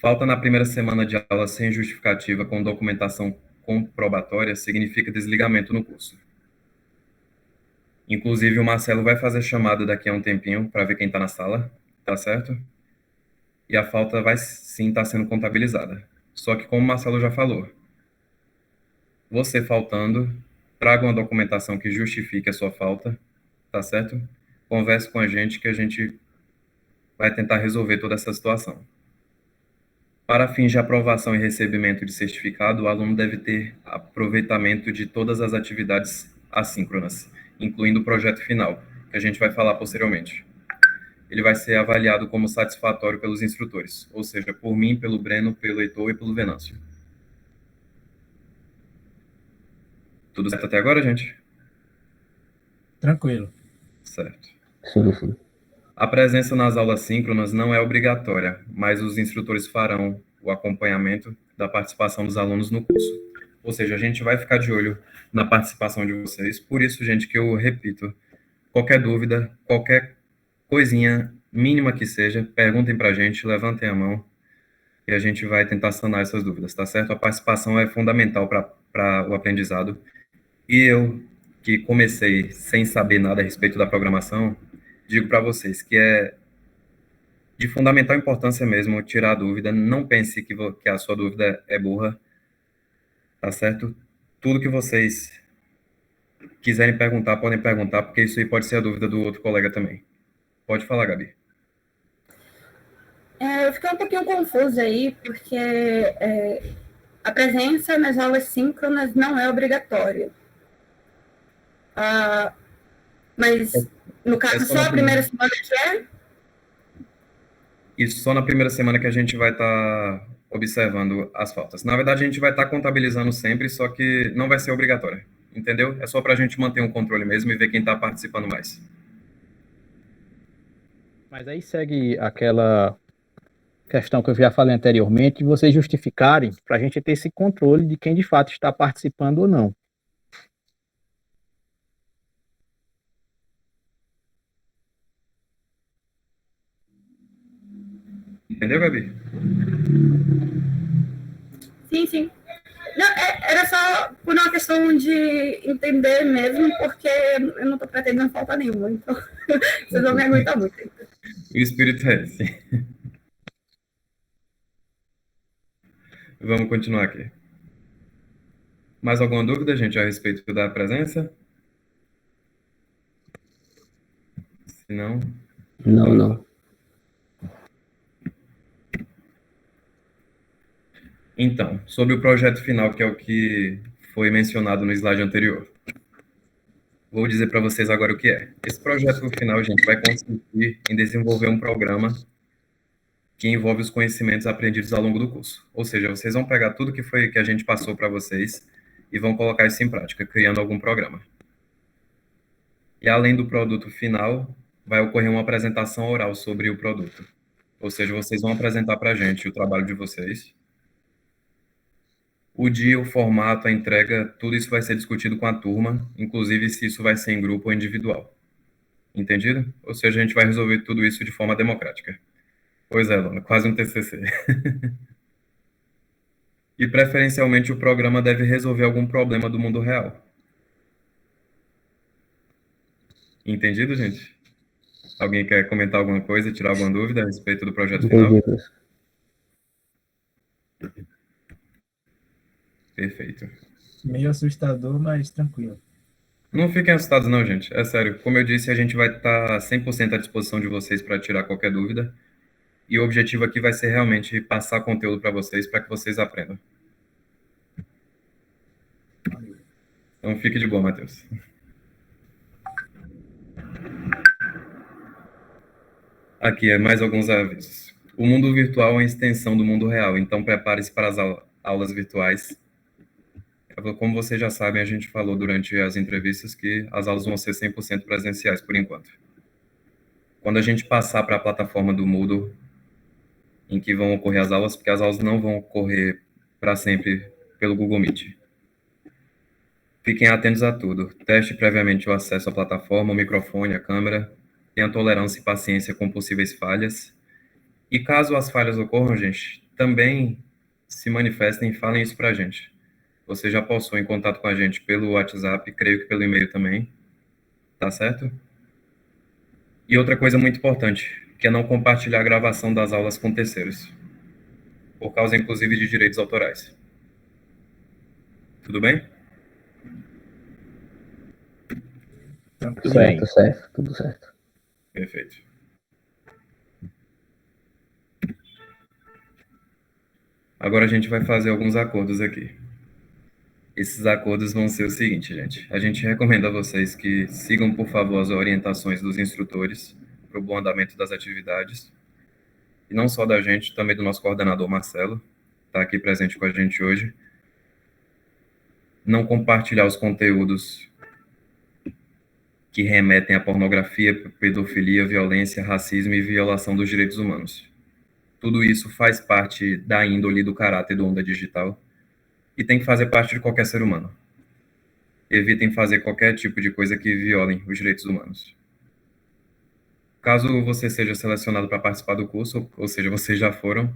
Falta na primeira semana de aula sem justificativa com documentação comprobatória significa desligamento no curso. Inclusive, o Marcelo vai fazer chamada daqui a um tempinho para ver quem está na sala, tá certo? E a falta vai sim estar sendo contabilizada. Só que, como o Marcelo já falou, você faltando, traga uma documentação que justifique a sua falta, tá certo? Converse com a gente que a gente vai tentar resolver toda essa situação. Para fins de aprovação e recebimento de certificado, o aluno deve ter aproveitamento de todas as atividades assíncronas, incluindo o projeto final, que a gente vai falar posteriormente. Ele vai ser avaliado como satisfatório pelos instrutores, ou seja, por mim, pelo Breno, pelo Heitor e pelo Venâncio. Tudo certo até agora, gente? Tranquilo. Certo. Sim, sim. A presença nas aulas síncronas não é obrigatória, mas os instrutores farão o acompanhamento da participação dos alunos no curso. Ou seja, a gente vai ficar de olho na participação de vocês. Por isso, gente, que eu repito, qualquer dúvida, qualquer coisinha mínima que seja, perguntem para a gente, levantem a mão e a gente vai tentar sanar essas dúvidas, tá certo? A participação é fundamental para o aprendizado. E eu, que comecei sem saber nada a respeito da programação, digo para vocês que é de fundamental importância mesmo tirar a dúvida. Não pense que a sua dúvida é burra, tá certo? Tudo que vocês quiserem perguntar, podem perguntar, porque isso aí pode ser a dúvida do outro colega também. Pode falar, Gabi. Eu fiquei um pouquinho confusa aí, porque a presença nas aulas síncronas não é obrigatória. Mas, no caso, só a primeira semana que é? Isso, só na primeira semana que a gente vai estar observando as faltas. Na verdade, a gente vai estar contabilizando sempre, só que não vai ser obrigatório, entendeu? É só para a gente manter um controle mesmo e ver quem está participando mais. Mas aí segue aquela questão que eu já falei anteriormente, de vocês justificarem para a gente ter esse controle de quem de fato está participando ou não. Entendeu, Gabi? Sim, sim. Não, era só por uma questão de entender mesmo, porque eu não estou pretendendo falta nenhuma, então vocês vão me aguentar muito. O espírito é esse. Vamos continuar aqui. Mais alguma dúvida, gente, a respeito da presença? Se não... Não. Então, sobre o projeto final, que é o que foi mencionado no slide anterior. Vou dizer para vocês agora o que é. Esse projeto final, gente, vai consistir em desenvolver um programa que envolve os conhecimentos aprendidos ao longo do curso. Ou seja, vocês vão pegar tudo que a gente passou para vocês e vão colocar isso em prática, criando algum programa. E além do produto final, vai ocorrer uma apresentação oral sobre o produto. Ou seja, vocês vão apresentar para a gente o trabalho de vocês. O dia, o formato, a entrega, tudo isso vai ser discutido com a turma, inclusive se isso vai ser em grupo ou individual. Entendido? Ou seja, a gente vai resolver tudo isso de forma democrática. Pois é, Lona, quase um TCC. E, preferencialmente, o programa deve resolver algum problema do mundo real. Entendido, gente? Alguém quer comentar alguma coisa, tirar alguma dúvida a respeito do projeto final? Entendi, professor. Perfeito. Meio assustador, mas tranquilo. Não fiquem assustados não, gente. É sério. Como eu disse, a gente vai estar 100% à disposição de vocês para tirar qualquer dúvida. E o objetivo aqui vai ser realmente passar conteúdo para vocês, para que vocês aprendam. Então, fique de boa, Matheus. Aqui é mais alguns avisos. O mundo virtual é uma extensão do mundo real, então prepare-se para as aulas virtuais. Como vocês já sabem, a gente falou durante as entrevistas que as aulas vão ser 100% presenciais por enquanto. Quando a gente passar para a plataforma do Moodle, em que vão ocorrer as aulas, porque as aulas não vão ocorrer para sempre pelo Google Meet. Fiquem atentos a tudo. Teste previamente o acesso à plataforma, o microfone, a câmera. Tenha tolerância e paciência com possíveis falhas. E caso as falhas ocorram, gente, também se manifestem e falem isso para a gente. Você já postou em contato com a gente pelo WhatsApp, creio que pelo e-mail também, tá certo? E outra coisa muito importante, que é não compartilhar a gravação das aulas com terceiros, por causa inclusive de direitos autorais. Tudo bem? Tudo bem. Certo, certo, tudo certo. Perfeito. Agora a gente vai fazer alguns acordos aqui. Esses acordos vão ser o seguinte, gente. A gente recomenda a vocês que sigam, por favor, as orientações dos instrutores para o bom andamento das atividades. E não só da gente, também do nosso coordenador Marcelo, está aqui presente com a gente hoje. Não compartilhar os conteúdos que remetem à pornografia, pedofilia, violência, racismo e violação dos direitos humanos. Tudo isso faz parte da índole do caráter do Onda Digital e tem que fazer parte de qualquer ser humano. Evitem fazer qualquer tipo de coisa que violem os direitos humanos. Caso você seja selecionado para participar do curso, ou seja, vocês já foram.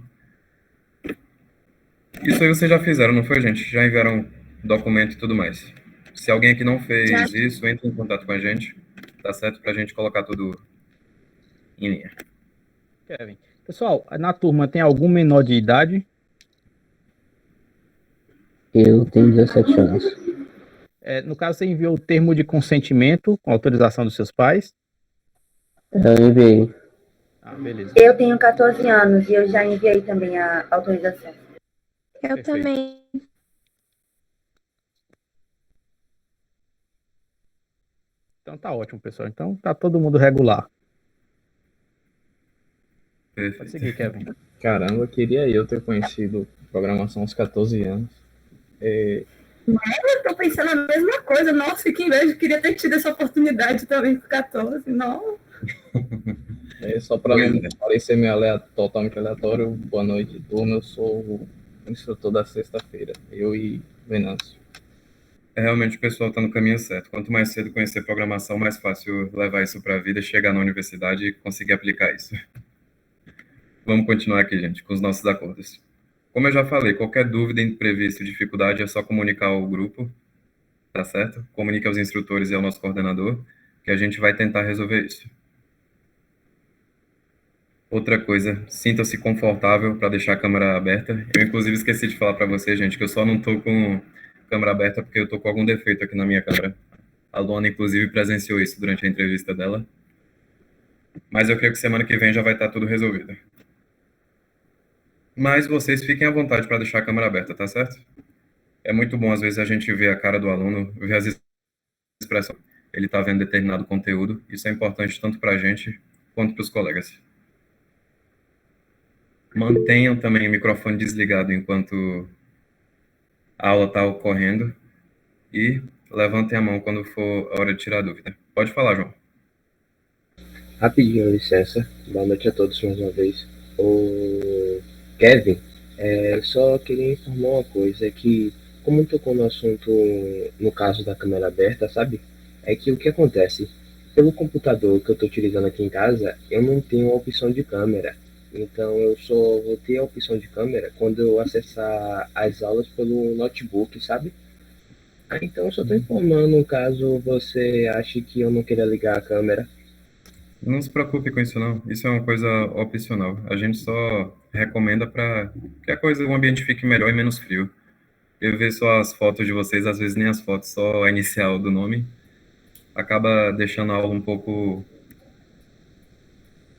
Isso aí vocês já fizeram, não foi, gente? Já enviaram documento e tudo mais. Se alguém aqui não fez isso, entre em contato com a gente, tá certo? Para a gente colocar tudo em linha. Kevin. Pessoal, na turma tem algum menor de idade? Eu tenho 17 anos. No caso, você enviou o termo de consentimento com autorização dos seus pais? Eu enviei. Ah, beleza. Eu tenho 14 anos e eu já enviei também a autorização. Eu Perfeito. também. Então tá ótimo, pessoal. Então tá todo mundo regular. Pode Perfeito. seguir, Kevin. Caramba, queria eu ter conhecido programação aos 14 anos. Eu tô pensando a mesma coisa. Nossa, que inveja. Eu queria ter tido essa oportunidade também com 14. Não. Só para não Pois é. parecer meio totalmente aleatório, boa noite, turma. Eu sou o instrutor da sexta-feira, eu e Venâncio. Realmente o pessoal está no caminho certo. Quanto mais cedo conhecer programação, mais fácil levar isso para a vida, chegar na universidade e conseguir aplicar isso. Vamos continuar aqui, gente, com os nossos acordos. Como eu já falei, qualquer dúvida, imprevisto, dificuldade, é só comunicar ao grupo, tá certo? Comunique aos instrutores e ao nosso coordenador, que a gente vai tentar resolver isso. Outra coisa, sinta-se confortável para deixar a câmera aberta. Eu, inclusive, esqueci de falar para vocês, gente, que eu só não estou com câmera aberta porque eu estou com algum defeito aqui na minha câmera. A Luana, inclusive, presenciou isso durante a entrevista dela. Mas eu creio que semana que vem já vai estar tudo resolvido. Mas vocês fiquem à vontade para deixar a câmera aberta, tá certo? É muito bom, às vezes, a gente ver a cara do aluno, ver as expressões. Ele está vendo determinado conteúdo. Isso é importante tanto para a gente quanto para os colegas. Mantenham também o microfone desligado enquanto a aula está ocorrendo e levantem a mão quando for a hora de tirar dúvida. Pode falar, João. Rapidinho, licença. Boa noite a todos mais uma vez. O Kevin, só queria informar uma coisa, que como tocou no assunto, no caso da câmera aberta, sabe? É que o que acontece, pelo computador que eu estou utilizando aqui em casa, eu não tenho a opção de câmera. Então eu só vou ter a opção de câmera quando eu acessar as aulas pelo notebook, sabe? Então eu só estou informando caso você ache que eu não queira ligar a câmera. Não se preocupe com isso, não. Isso é uma coisa opcional. A gente só recomenda para que o ambiente fique melhor e menos frio. Eu vejo só as fotos de vocês, às vezes nem as fotos, só a inicial do nome. Acaba deixando a aula um pouco...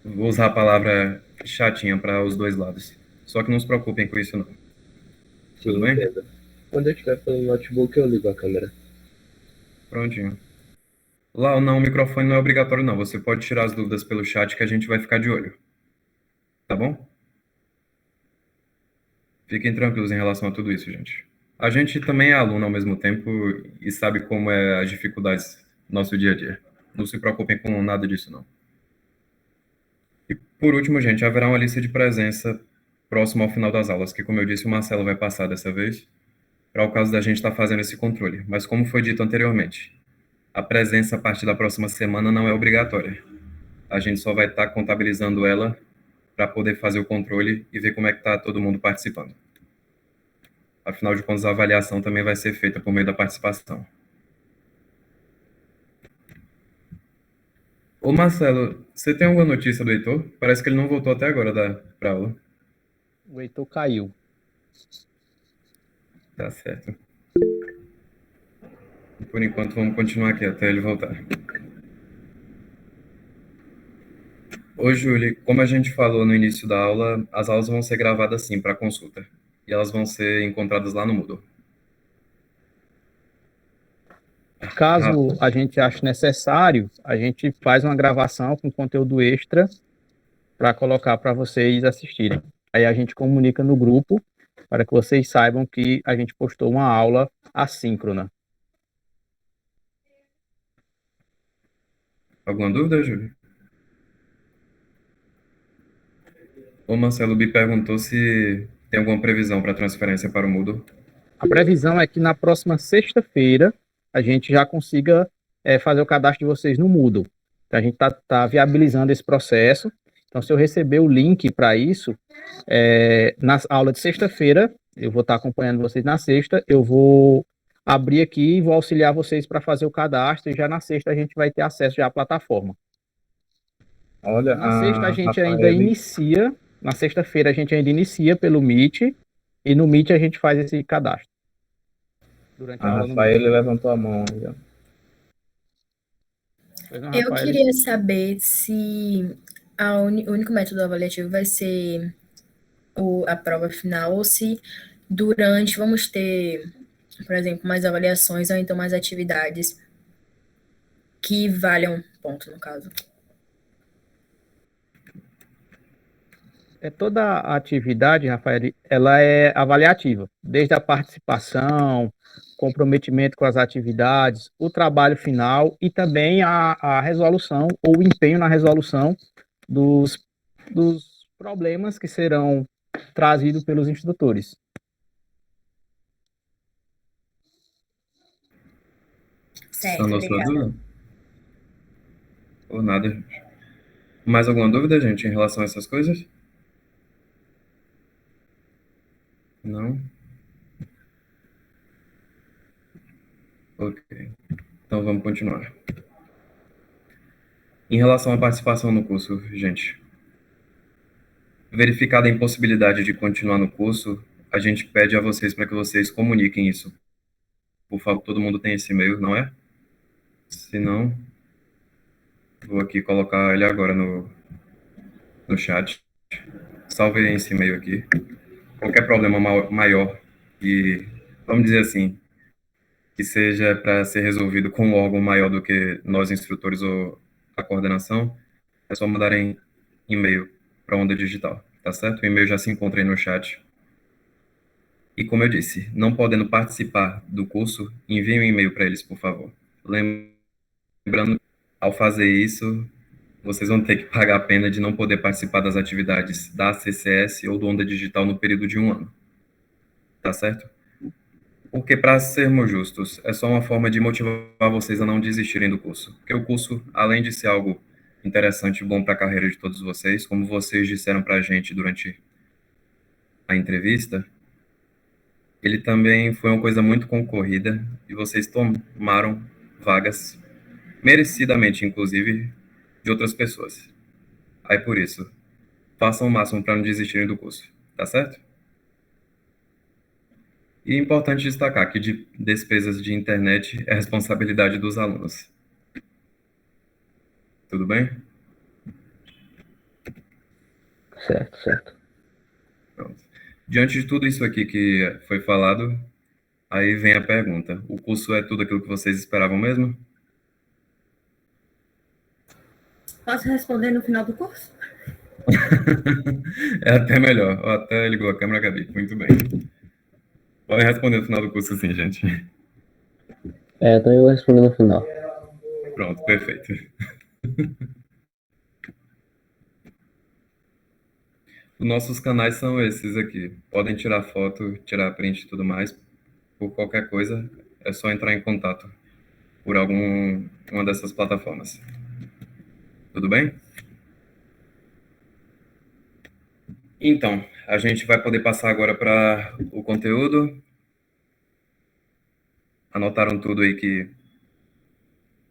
Vou usar a palavra chatinha para os dois lados. Só que não se preocupem com isso, não. Tudo bem? Beleza. Quando eu estiver pelo notebook, eu ligo a câmera. Prontinho. Lá, não, o microfone não é obrigatório, não. Você pode tirar as dúvidas pelo chat que a gente vai ficar de olho. Tá bom? Fiquem tranquilos em relação a tudo isso, gente. A gente também é aluno ao mesmo tempo e sabe como é as dificuldades do nosso dia a dia. Não se preocupem com nada disso, não. E por último, gente, haverá uma lista de presença próximo ao final das aulas, que, como eu disse, o Marcelo vai passar dessa vez, para o caso da gente estar fazendo esse controle. Mas como foi dito anteriormente, a presença a partir da próxima semana não é obrigatória. A gente só vai estar contabilizando ela para poder fazer o controle e ver como é que está todo mundo participando. Afinal de contas, a avaliação também vai ser feita por meio da participação. Ô Marcelo, você tem alguma notícia do Heitor? Parece que ele não voltou até agora para aula. O Heitor caiu. Tá certo. Por enquanto, vamos continuar aqui até ele voltar. Ô, Júlia, como a gente falou no início da aula, as aulas vão ser gravadas sim para consulta. E elas vão ser encontradas lá no Moodle. Caso a gente ache necessário, a gente faz uma gravação com conteúdo extra para colocar para vocês assistirem. Aí a gente comunica no grupo para que vocês saibam que a gente postou uma aula assíncrona. Alguma dúvida, Júlia? O Marcelo B perguntou se tem alguma previsão para transferência para o Moodle. A previsão é que na próxima sexta-feira a gente já consiga fazer o cadastro de vocês no Moodle. Então, a gente tá viabilizando esse processo. Então, se eu receber o link para isso, na aula de sexta-feira, eu vou estar acompanhando vocês na sexta, eu vou abrir aqui e vou auxiliar vocês para fazer o cadastro, e já na sexta a gente vai ter acesso já à plataforma. Olha, Na sexta a gente ainda Rafael, inicia, na sexta-feira a gente ainda inicia pelo Meet, e no Meet a gente faz esse cadastro. Durante a a aula no Rafael Meet. levantou a mão aí, ó. Pois não, Eu Rafael? queria saber se o único método avaliativo vai ser a prova final, ou se durante vamos ter, por exemplo, mais avaliações ou então mais atividades que valham ponto, no caso. Toda a atividade, Rafael, ela é avaliativa, desde a participação, comprometimento com as atividades, o trabalho final e também a resolução ou o empenho na resolução dos problemas que serão trazidos pelos instrutores. Certo, Sanou sua obrigada. dúvida? Ou nada. Mais alguma dúvida, gente, em relação a essas coisas? Não? Ok. Então vamos continuar. Em relação à participação no curso, gente, verificada a impossibilidade de continuar no curso, a gente pede a vocês para que vocês comuniquem isso. Por favor, todo mundo tem esse e-mail, não é? Se não, vou aqui colocar ele agora no chat. Salve esse e-mail aqui. Qualquer problema maior e, vamos dizer assim, que seja para ser resolvido com um órgão maior do que nós, instrutores ou a coordenação, é só mandarem e-mail para a Onda Digital, tá certo? O e-mail já se encontra aí no chat. E como eu disse, não podendo participar do curso, enviem um e-mail para eles, por favor. Lembrando, ao fazer isso, vocês vão ter que pagar a pena de não poder participar das atividades da CCS ou do Onda Digital no período de 1 ano. Tá certo? Porque, para sermos justos, é só uma forma de motivar vocês a não desistirem do curso. Porque o curso, além de ser algo interessante e bom para a carreira de todos vocês, como vocês disseram para a gente durante a entrevista, ele também foi uma coisa muito concorrida e vocês tomaram vagas, merecidamente, inclusive, de outras pessoas. Aí, por isso, façam o máximo para não desistirem do curso. Tá certo? E é importante destacar que despesas de internet é responsabilidade dos alunos. Tudo bem? Certo, certo. Pronto. Diante de tudo isso aqui que foi falado, aí vem a pergunta. O curso é tudo aquilo que vocês esperavam mesmo? Posso responder no final do curso? É até melhor. Ó, até ligou a câmera, Gabi. Muito bem. Podem responder no final do curso sim, gente. Então eu vou responder no final. Pronto, perfeito. Os nossos canais são esses aqui. Podem tirar foto, tirar print e tudo mais. Por qualquer coisa, é só entrar em contato por uma dessas plataformas. Tudo bem? Então, a gente vai poder passar agora para o conteúdo. Anotaram tudo aí que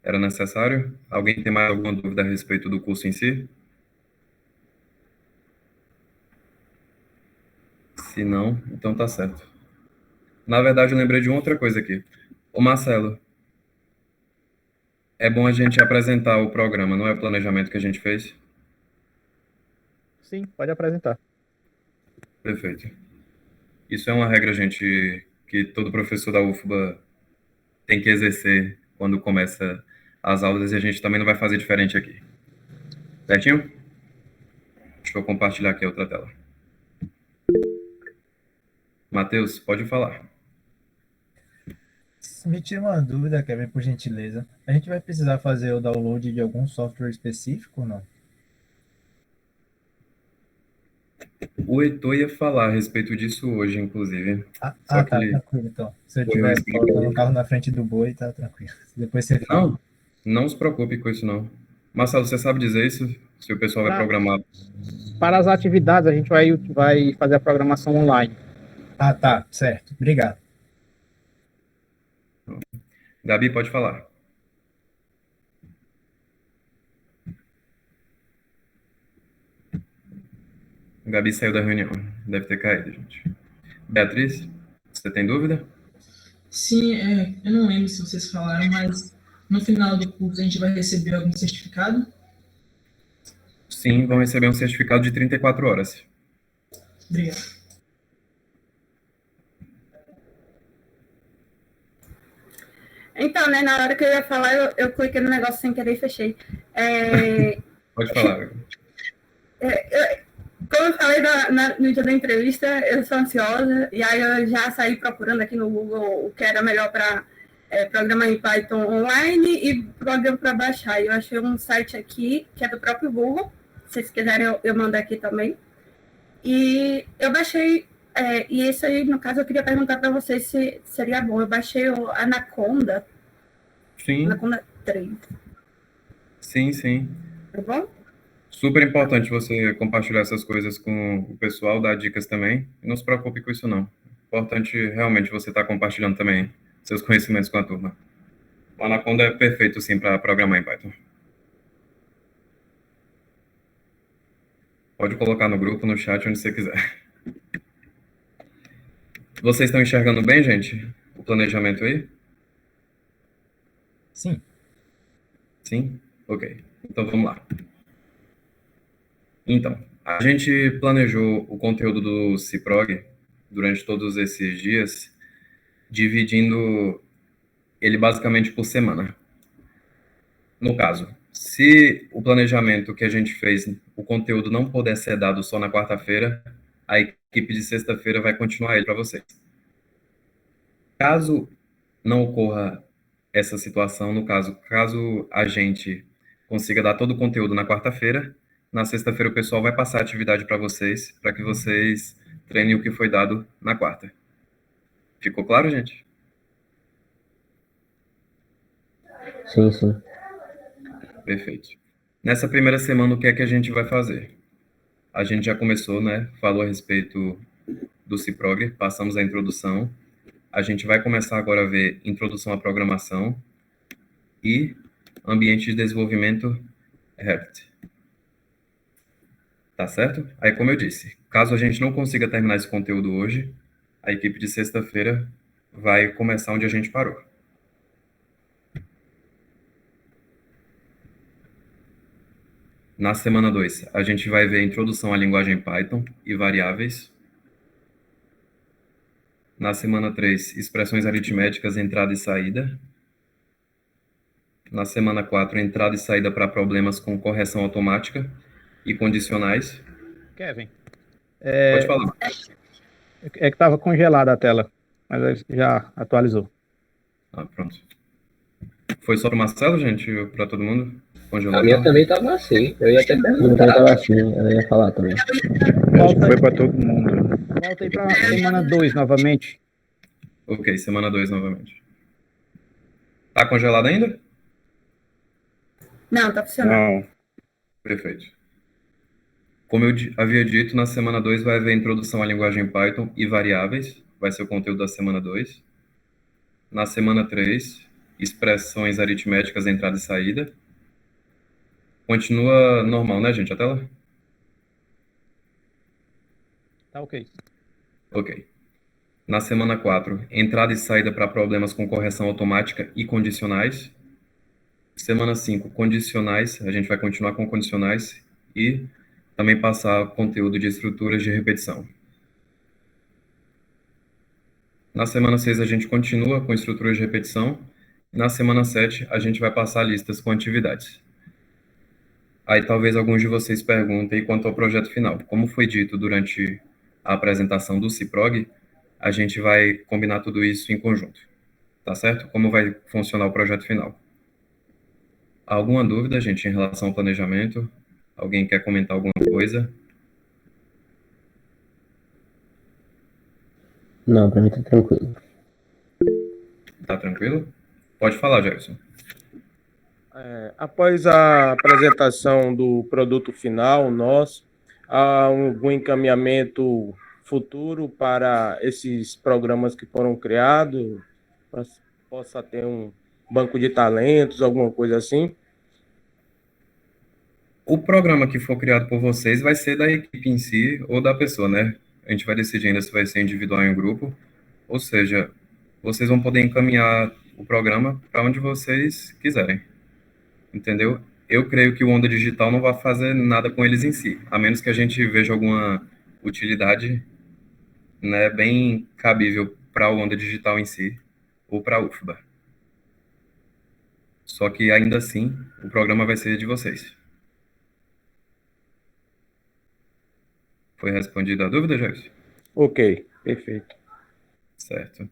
era necessário? Alguém tem mais alguma dúvida a respeito do curso em si? Se não, então tá certo. Na verdade, eu lembrei de uma outra coisa aqui. Ô Marcelo, é bom a gente apresentar o programa, não é o planejamento que a gente fez? Sim, pode apresentar. Perfeito. Isso é uma regra, gente, que todo professor da UFBA tem que exercer quando começa as aulas e a gente também não vai fazer diferente aqui. Certinho? Deixa eu compartilhar aqui a outra tela. Matheus, pode falar. Me tira uma dúvida, Kevin, por gentileza. A gente vai precisar fazer o download de algum software específico ou não? O Heitor ia falar a respeito disso hoje, inclusive. Ah, Só que tá, ele tranquilo, então. Se eu foi estiver explicar. colocando o carro na frente do boi, tá tranquilo. Depois você fala. Não, não se preocupe com isso, não. Marcelo, você sabe dizer isso? Se o pessoal vai Pra- programar. Para as atividades, a gente vai fazer a programação online. Ah, tá, certo. Obrigado. Gabi, pode falar. Gabi saiu da reunião. Deve ter caído, gente. Beatriz, você tem dúvida? Sim, eu não lembro se vocês falaram, mas no final do curso a gente vai receber algum certificado? Sim, vão receber um certificado de 34 horas. Obrigado. Então, né, na hora que eu ia falar, eu cliquei no negócio sem querer e fechei. Pode falar. Como eu falei no dia da entrevista, eu sou ansiosa, e aí eu já saí procurando aqui no Google o que era melhor para programar em Python online e programa para baixar. E eu achei um site aqui, que é do próprio Google, se vocês quiserem eu mando aqui também. E eu baixei, e isso aí, no caso, eu queria perguntar para vocês se seria bom. Eu baixei o Anaconda, Sim, Anaconda 3, sim. tá bom? Super importante você compartilhar essas coisas com o pessoal, dar dicas também. E não se preocupe com isso, não. Importante realmente você estar compartilhando também seus conhecimentos com a turma. O Anaconda é perfeito, sim, para programar em Python. Pode colocar no grupo, no chat, onde você quiser. Vocês estão enxergando bem, gente? O planejamento aí? Sim. Sim? Ok. Então, vamos lá. Então, a gente planejou o conteúdo do Ciprog durante todos esses dias, dividindo ele basicamente por semana. No caso, se o planejamento que a gente fez, o conteúdo não puder ser dado só na quarta-feira, a equipe de sexta-feira vai continuar ele para vocês. Caso não ocorra essa situação, no caso a gente consiga dar todo o conteúdo na quarta-feira, na sexta-feira o pessoal vai passar a atividade para vocês treinem o que foi dado na quarta. Ficou claro, gente? Sim. Perfeito. Nessa primeira semana, o que é que a gente vai fazer? A gente já começou, né? Falou a respeito do Ciprog, passamos a introdução. A gente vai começar agora a ver introdução à programação e ambiente de desenvolvimento Revit. Tá certo? Aí, como eu disse, caso a gente não consiga terminar esse conteúdo hoje, a equipe de sexta-feira vai começar onde a gente parou. Na semana 2, a gente vai ver a introdução à linguagem Python e variáveis. Na semana 3, expressões aritméticas, entrada e saída. Na semana 4, entrada e saída para problemas com correção automática e condicionais. Kevin, Pode falar. é que estava congelada a tela, mas já atualizou. Ah, pronto. Foi só para o Marcelo, gente? Ou para todo mundo? Congelou? A minha também tava assim. Eu ia até Eu também perguntar. tava assim, eu ia falar também. Acho que foi para todo mundo. Volta aí para semana 2 novamente. Ok, semana 2 novamente. Tá congelado ainda? Não, tá funcionando. Não. Perfeito. Como eu havia dito, na semana 2 vai haver introdução à linguagem Python e variáveis, vai ser o conteúdo da semana 2. Na semana 3, expressões aritméticas, entrada e saída. Continua normal, né, gente, a tela? Tá ok. Ok. Na semana 4, entrada e saída para problemas com correção automática e condicionais. Semana 5, condicionais, a gente vai continuar com condicionais e também passar conteúdo de estruturas de repetição. Na semana 6, a gente continua com estruturas de repetição. Na semana 7, a gente vai passar listas com atividades. Aí talvez alguns de vocês perguntem quanto ao projeto final. Como foi dito durante a apresentação do CIPROG, a gente vai combinar tudo isso em conjunto. Tá certo? Como vai funcionar o projeto final? Alguma dúvida, gente, em relação ao planejamento? Alguém quer comentar alguma coisa? Não, pra mim tá tranquilo. Tá tranquilo? Pode falar, Jefferson. Após a apresentação do produto final nosso, há algum encaminhamento futuro para esses programas que foram criados? Possa ter um banco de talentos, alguma coisa assim? O programa que for criado por vocês vai ser da equipe em si ou da pessoa, né? A gente vai decidir ainda se vai ser individual ou em grupo. Ou seja, vocês vão poder encaminhar o programa para onde vocês quiserem. Entendeu? Eu creio que o Onda Digital não vai fazer nada com eles em si, a menos que a gente veja alguma utilidade, né, bem cabível para o Onda Digital em si ou para a UFBA. Só que ainda assim, o programa vai ser de vocês. Foi respondida a dúvida, Jefferson? Ok, perfeito. Certo.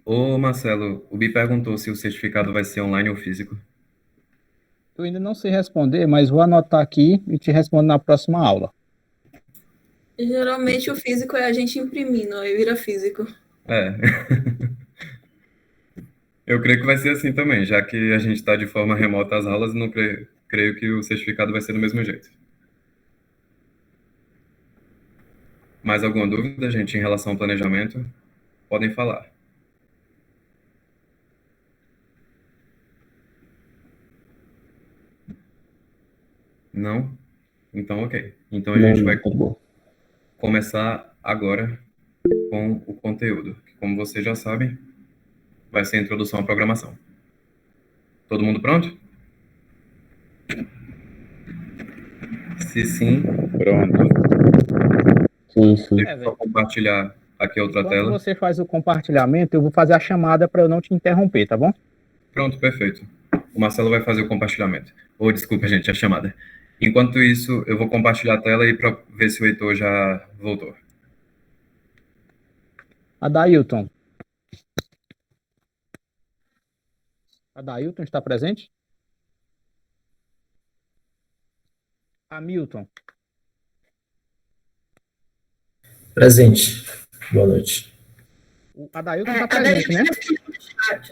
Ô, Marcelo, o Bi perguntou se o certificado vai ser online ou físico. Eu ainda não sei responder, mas vou anotar aqui e te respondo na próxima aula. Geralmente o físico é a gente imprimindo, aí vira físico. É. Eu creio que vai ser assim também, já que a gente está de forma remota às aulas, não creio que o certificado vai ser do mesmo jeito. Mais alguma dúvida, gente, em relação ao planejamento? Podem falar. Não? Então, ok. Então a gente vai Tá bom. começar agora com o conteúdo, que, como vocês já sabem, vai ser a introdução à programação. Todo mundo pronto? Se sim, pronto. Sim, sim. Deixa eu só compartilhar aqui a outra Enquanto tela. você faz o compartilhamento, eu vou fazer a chamada para eu não te interromper, tá bom? Pronto, perfeito. O Marcelo vai fazer o compartilhamento. Ou, desculpa, gente, a chamada. Enquanto isso, eu vou compartilhar a tela aí para ver se o Heitor já voltou. Adailton. Adailton está presente? Hamilton. Presente. Boa noite. O Adailton está presente, né?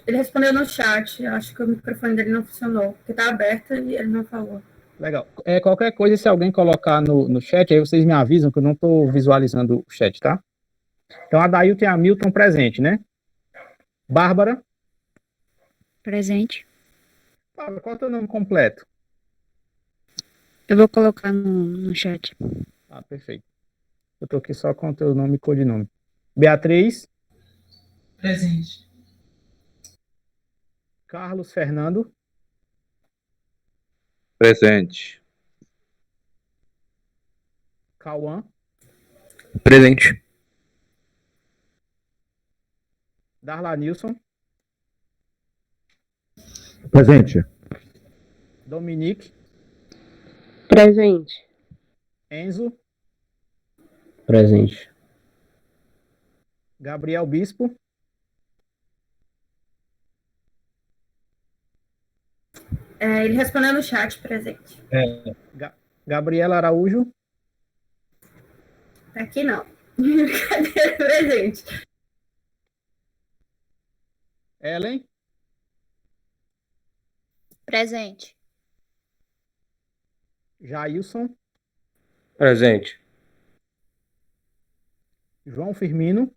Ele respondeu no chat. Eu acho que o microfone dele não funcionou, porque está aberto e ele não falou. Legal. Qualquer coisa, se alguém colocar no chat, aí vocês me avisam que eu não estou visualizando o chat, tá? Então, Adailton e Hamilton presente, né? Bárbara. Presente. Bárbara, qual é o teu nome completo? Eu vou colocar no chat. Ah, perfeito. Eu tô aqui só com o teu nome e codinome. Beatriz. Presente. Carlos Fernando. Presente. Cauã. Presente. Darla Nilson. Presente. Dominique. Presente. Enzo. Presente. Gabriel Bispo. Ele respondeu no chat, presente. Gabriela Araújo. Tá aqui não. Cadê presente? Ellen. Presente. Jailson. Presente. João Firmino.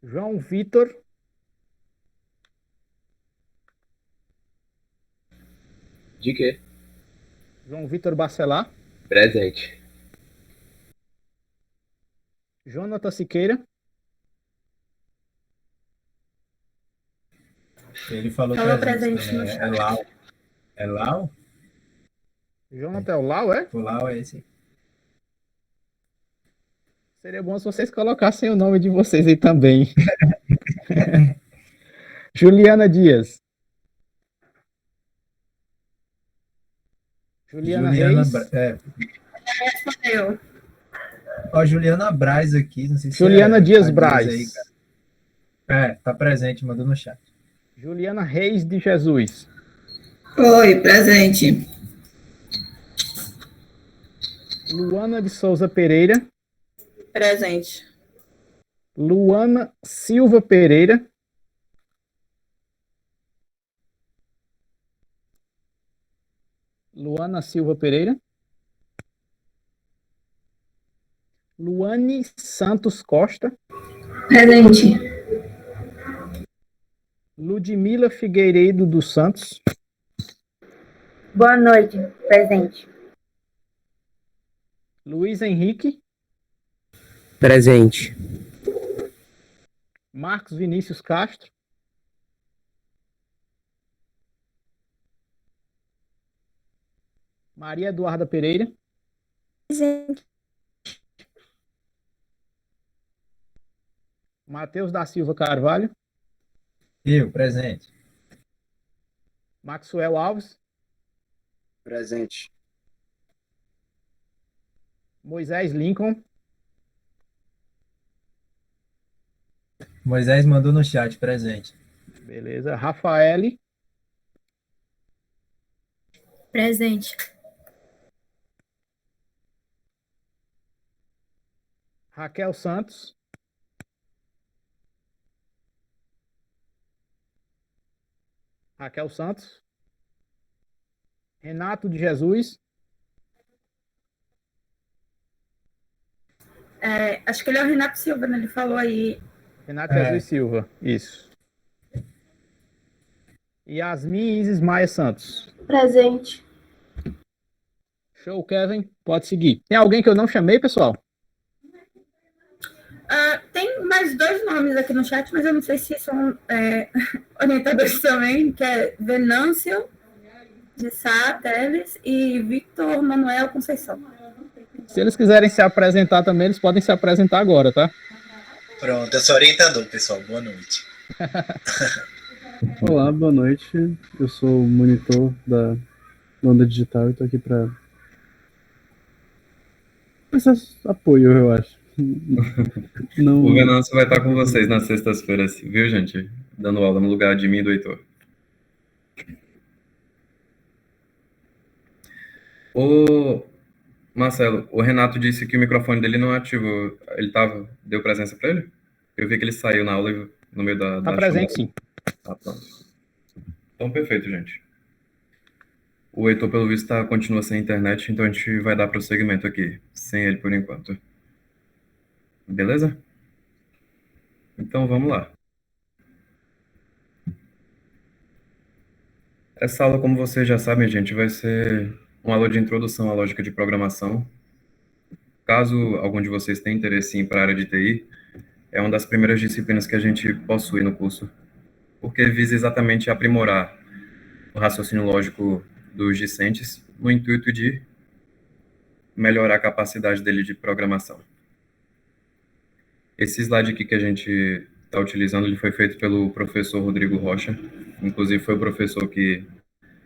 João Vitor. De quê? João Vitor Bacelar. Presente. Jonathan Siqueira. Ele falou Falou presente. presente no chat. É Lau. É Lau? Jonathan é o Lau, é? O Lau é esse. Seria bom se vocês colocassem o nome de vocês aí também. Juliana Dias. Juliana Reis. Respondeu. Ó, Juliana Braz aqui. Não sei se Juliana é Dias a Braz. aí, cara. Tá presente, mandou no chat. Juliana Reis de Jesus. Oi, presente. Luana de Souza Pereira. Presente. Luana Silva Pereira. Luana Silva Pereira. Luane Santos Costa. Presente. Ludmila Figueiredo dos Santos. Boa noite. Presente. Luiz Henrique. Presente. Marcos Vinícius Castro. Maria Eduarda Pereira. Presente. Matheus da Silva Carvalho. Eu, presente. Maxwell Alves. Presente. Moisés Lincoln. Moisés mandou no chat, presente. Beleza. Rafaele. Presente. Raquel Santos. Raquel Santos. Renato de Jesus. Acho que ele é o Renato Silva, né? Ele falou aí. Renato Jesus Silva. Isso. Yasmin Isis Maia Santos. Presente. Show, Kevin. Pode seguir. Tem alguém que eu não chamei, pessoal? Tem mais dois nomes aqui no chat, mas eu não sei se são orientadores também, que é Venâncio de Sá Teles e Victor Manuel Conceição. Se eles quiserem se apresentar também, eles podem se apresentar agora, tá? Pronto, eu sou orientador, pessoal. Boa noite. Olá, boa noite. Eu sou o monitor da Onda Digital e estou aqui para apoio, eu acho. Não... O Venâncio vai estar com vocês nas sextas-feiras, viu, gente? Dando aula no lugar de mim e do Heitor. Ô, Marcelo, o Renato disse que o microfone dele não ativou. Ele deu presença para ele? Eu vi que ele saiu na aula no meio da Tá presente, sim. Pronto. Então, perfeito, gente. O Heitor, pelo visto, continua sem internet, então a gente vai dar prosseguimento aqui, sem ele por enquanto. Beleza? Então, vamos lá. Essa aula, como vocês já sabem, gente, vai ser uma aula de introdução à lógica de programação. Caso algum de vocês tenha interesse em ir para a área de TI, é uma das primeiras disciplinas que a gente possui no curso, porque visa exatamente aprimorar o raciocínio lógico dos discentes no intuito de melhorar a capacidade dele de programação. Esse slide aqui que a gente está utilizando, ele foi feito pelo professor Rodrigo Rocha, inclusive foi o professor que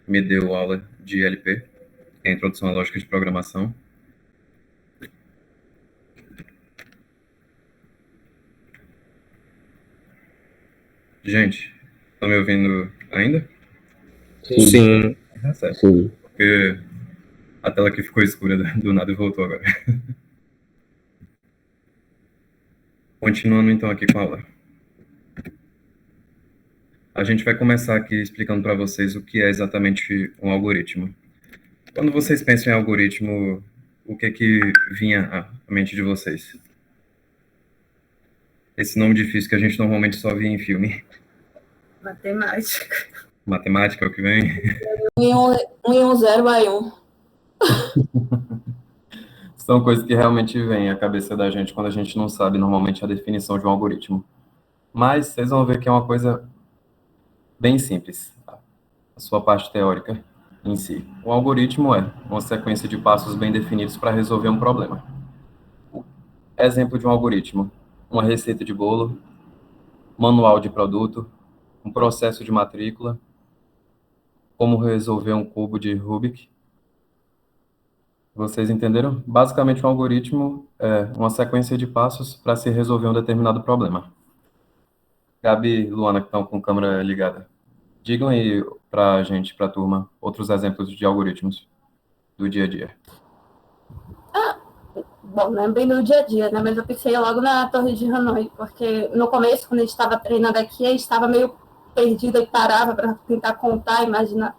me deu aula de ILP, que é a Introdução à Lógica de Programação. Gente, estão me ouvindo ainda? Sim. Certo. Sim. Porque a tela aqui ficou escura do nada e voltou agora. Continuando então aqui com a aula. A gente vai começar aqui explicando para vocês o que é exatamente um algoritmo. Quando vocês pensam em algoritmo, o que vinha à mente de vocês? Esse nome difícil que a gente normalmente só via em filme. Matemática. Matemática é o que vem? 1 e 1, 0 vai 1. São coisas que realmente vêm à cabeça da gente quando a gente não sabe normalmente a definição de um algoritmo. Mas vocês vão ver que é uma coisa bem simples, a sua parte teórica em si. Um algoritmo é uma sequência de passos bem definidos para resolver um problema. Exemplo de um algoritmo: uma receita de bolo, manual de produto, um processo de matrícula, como resolver um cubo de Rubik. Vocês entenderam? Basicamente, um algoritmo é uma sequência de passos para se resolver um determinado problema. Gabi e Luana, que estão com a câmera ligada, digam aí para a gente, para a turma, outros exemplos de algoritmos do dia a dia. Bom, não é bem no dia a dia, né? Mas eu pensei logo na Torre de Hanoi, porque no começo, quando a gente estava treinando aqui, a gente estava meio perdida e parava para tentar contar, imaginar.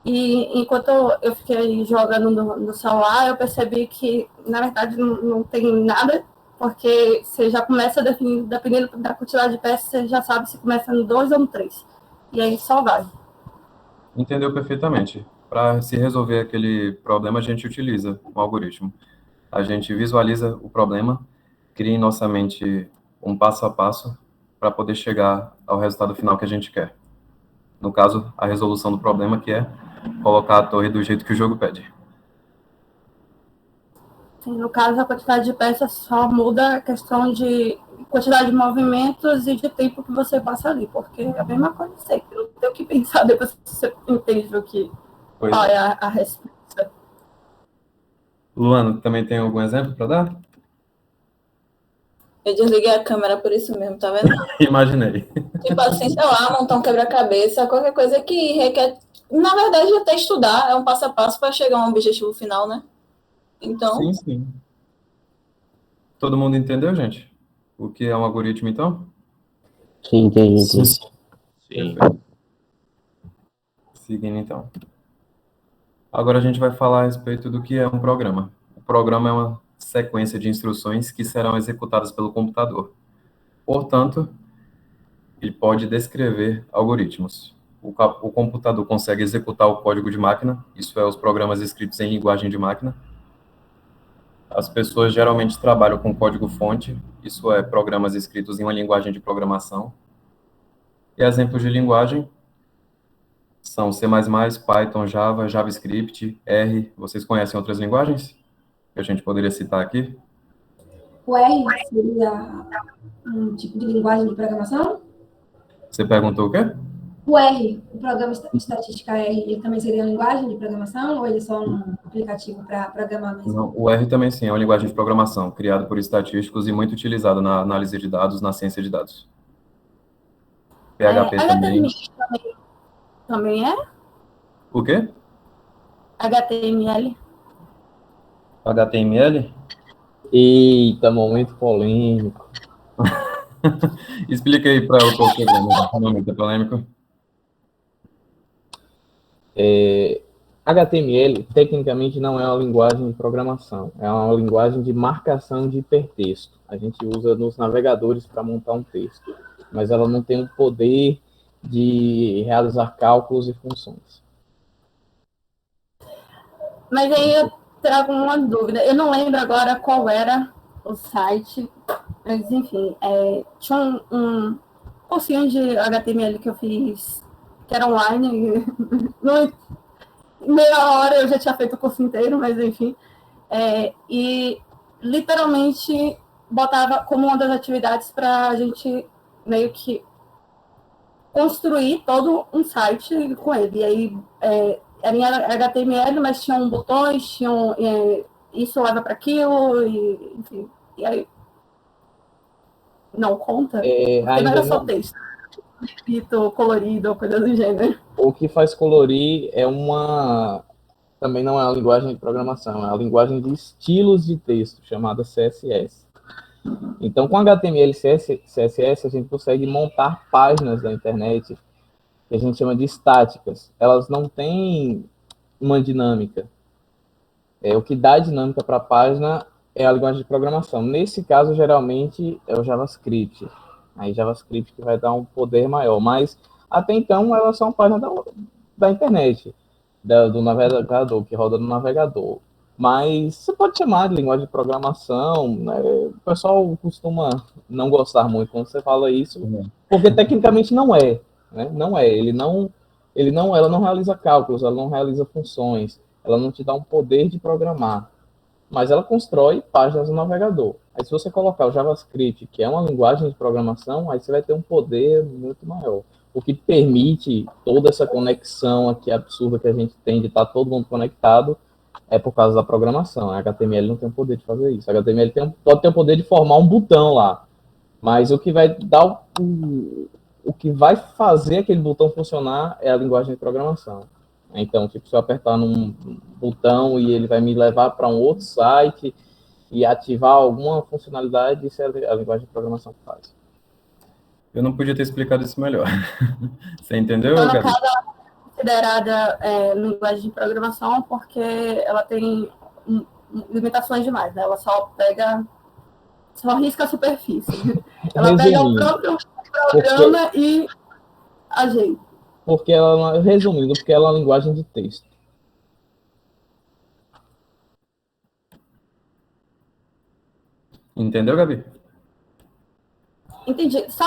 E enquanto eu fiquei jogando no celular, eu percebi que, na verdade, não tem nada, porque você já começa definindo, dependendo da quantidade de peças, você já sabe se começa no 2 ou no 3. E aí só vai. Entendeu perfeitamente. Para se resolver aquele problema, a gente utiliza um algoritmo. A gente visualiza o problema, cria em nossa mente um passo a passo para poder chegar ao resultado final que a gente quer. No caso, a resolução do problema, que é colocar a torre do jeito que o jogo pede. Sim, no caso, a quantidade de peças só muda a questão de quantidade de movimentos e de tempo que você passa ali, porque é a mesma coisa sempre. Não tem o que pensar depois que você entende o que qual é a resposta. Luana, também tem algum exemplo para dar? Eu desliguei a câmera por isso mesmo, tá vendo? Imaginei. Tipo assim, sei lá, montar um quebra-cabeça, qualquer coisa que requer... Na verdade, até estudar é um passo a passo para chegar a um objetivo final, né? Então... Sim, sim. Todo mundo entendeu, gente? O que é um algoritmo, então? Sim, entendi. Sim. Seguindo, então. Agora a gente vai falar a respeito do que é um programa. O programa é uma sequência de instruções que serão executadas pelo computador. Portanto, ele pode descrever algoritmos. O computador consegue executar o código de máquina, isso é, os programas escritos em linguagem de máquina. As pessoas geralmente trabalham com código-fonte, isso é, programas escritos em uma linguagem de programação. E exemplos de linguagem são C++, Python, Java, JavaScript, R. Vocês conhecem outras linguagens que a gente poderia citar aqui? O R seria um tipo de linguagem de programação? Você perguntou o quê? O R, o programa estatística R, ele também seria uma linguagem de programação ou ele é só um aplicativo para programar mesmo? Não, o R também sim, é uma linguagem de programação, criada por estatísticos e muito utilizada na análise de dados, na ciência de dados. PHP também é? O quê? HTML. HTML? Eita, momento polêmico. Explica aí para o programa, momento polêmico. HTML, tecnicamente, não é uma linguagem de programação, é uma linguagem de marcação de hipertexto. A gente usa nos navegadores para montar um texto, mas ela não tem o poder de realizar cálculos e funções. Mas aí eu trago uma dúvida. Eu não lembro agora qual era o site, mas enfim, tinha um cursinho de HTML que eu fiz, que era online. Meia hora eu já tinha feito o curso inteiro, mas enfim. E literalmente botava como uma das atividades para a gente meio que construir todo um site com ele. E aí era em HTML, mas tinham botões, tinham isso leva para aquilo, e enfim. E aí não conta? Porque não era só texto, escrito, colorido, ou coisa do gênero. O que faz colorir também não é uma linguagem de programação, é uma linguagem de estilos de texto, chamada CSS. Então, com HTML e CSS, a gente consegue montar páginas da internet que a gente chama de estáticas, elas não têm uma dinâmica. O que dá dinâmica para a página é a linguagem de programação. Nesse caso, geralmente, é o JavaScript. Aí, JavaScript que vai dar um poder maior. Mas, até então, elas são páginas da internet, do navegador, que roda no navegador. Mas você pode chamar de linguagem de programação, né? O pessoal costuma não gostar muito quando você fala isso, porque tecnicamente não é, né? Não é. Ela não realiza cálculos, ela não realiza funções, ela não te dá um poder de programar, mas ela constrói páginas no navegador. Aí se você colocar o JavaScript, que é uma linguagem de programação, aí você vai ter um poder muito maior. O que permite toda essa conexão aqui absurda que a gente tem de estar todo mundo conectado é por causa da programação. A HTML não tem o poder de fazer isso. A HTML pode ter o poder de formar um botão lá, mas o que vai dar o que vai fazer aquele botão funcionar é a linguagem de programação. Então, tipo, se eu apertar num botão e ele vai me levar para um outro site e ativar alguma funcionalidade, isso é a linguagem de programação que faz. Eu não podia ter explicado isso melhor. Você entendeu, Então, no Gabi? caso, ela é considerada linguagem de programação porque ela tem limitações demais, né? Ela só risca a superfície. Ela pega o próprio programa e ajeita. Resumindo, porque ela é uma linguagem de texto. Entendeu, Gabi? Entendi. Só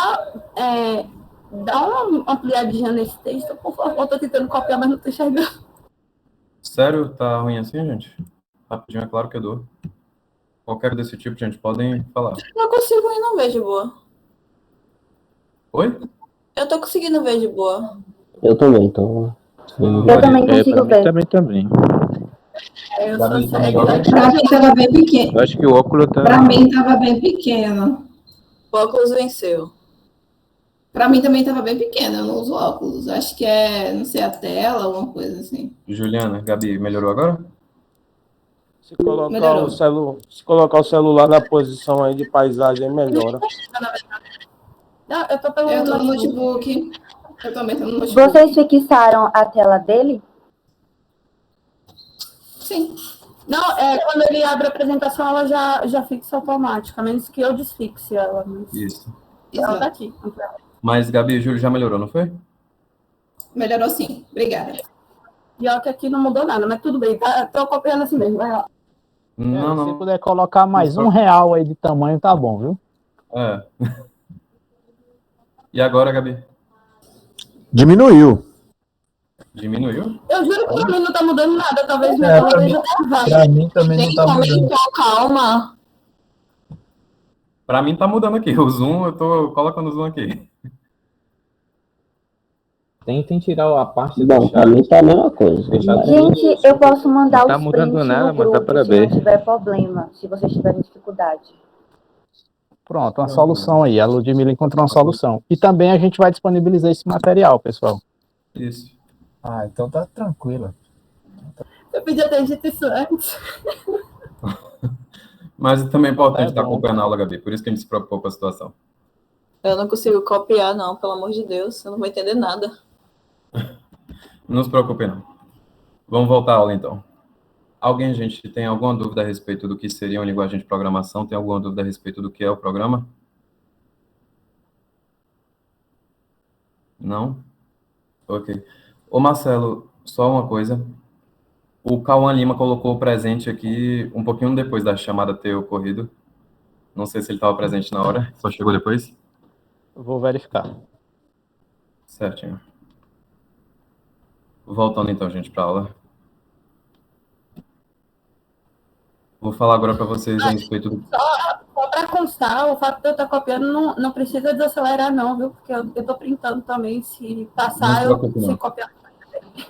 dá uma ampliadinha nesse texto, por favor. Eu tô tentando copiar, mas não tô enxergando. Sério? Tá ruim assim, gente? Rapidinho, é claro que eu dou. Qualquer desse tipo, gente, podem falar. Não consigo e não vejo boa. Oi? Eu tô conseguindo ver de boa. Eu também, então. Eu também consigo ver. Também. Eu sou Pra mim tava bem pequeno. Eu acho que o óculos tá... Pra mim tava bem pequeno. O óculos venceu. Pra mim também tava bem pequeno, eu não uso óculos. Acho que não sei, a tela, alguma coisa assim. Juliana, Gabi, melhorou agora? Se colocar o celular na posição aí de paisagem, melhora. Não, eu tô pelo notebook. Eu também tô no notebook. Vocês fixaram a tela dele? Sim. Não, quando ele abre a apresentação, ela já fixa automática, a menos que eu desfixe ela. Mas Isso. ela tá aqui. Mas, Gabi e Júlio já melhorou, não foi? Melhorou sim, obrigada. Pior que aqui não mudou nada, mas tudo bem, tô copiando assim mesmo, vai lá. Se puder colocar mais R$1 aí de tamanho, tá bom, viu? E agora, Gabi? Diminuiu. Diminuiu? Eu juro que pra mim não tá mudando nada, talvez minha tela esteja travada. Pra mim também não tá mudando. Calma. Pra mim tá mudando aqui. O zoom, eu tô colocando o zoom aqui. Tentem tirar a parte Bom, pra mim tá a mesma coisa. Gente, eu posso mandar Não tá os mudando prints nada, no mas dá grupo pra se ver. não tiver problema, se vocês tiverem dificuldade. Pronto, uma solução aí. A Ludmilla encontrou uma solução. E também a gente vai disponibilizar esse material, pessoal. Isso. Ah, então tá tranquilo. Eu podia ter dito isso antes. Mas também é importante estar acompanhando a aula, Gabi. Por isso que a gente se preocupou com a situação. Eu não consigo copiar, não, pelo amor de Deus. Eu não vou entender nada. Não se preocupe, não. Vamos voltar à aula, então. Alguém, gente, tem alguma dúvida a respeito do que seria uma linguagem de programação? Tem alguma dúvida a respeito do que é o programa? Não? Ok. Ô, Marcelo, só uma coisa. O Cauã Lima colocou o presente aqui um pouquinho depois da chamada ter ocorrido. Não sei se ele estava presente na hora, só chegou depois. Vou verificar. Certinho. Voltando então, gente, para a aula. Vou falar agora para vocês a respeito do... Só para constar, o fato de eu estar copiando não precisa desacelerar, não, viu? Porque eu estou printando também. Se passar, eu sei copiar.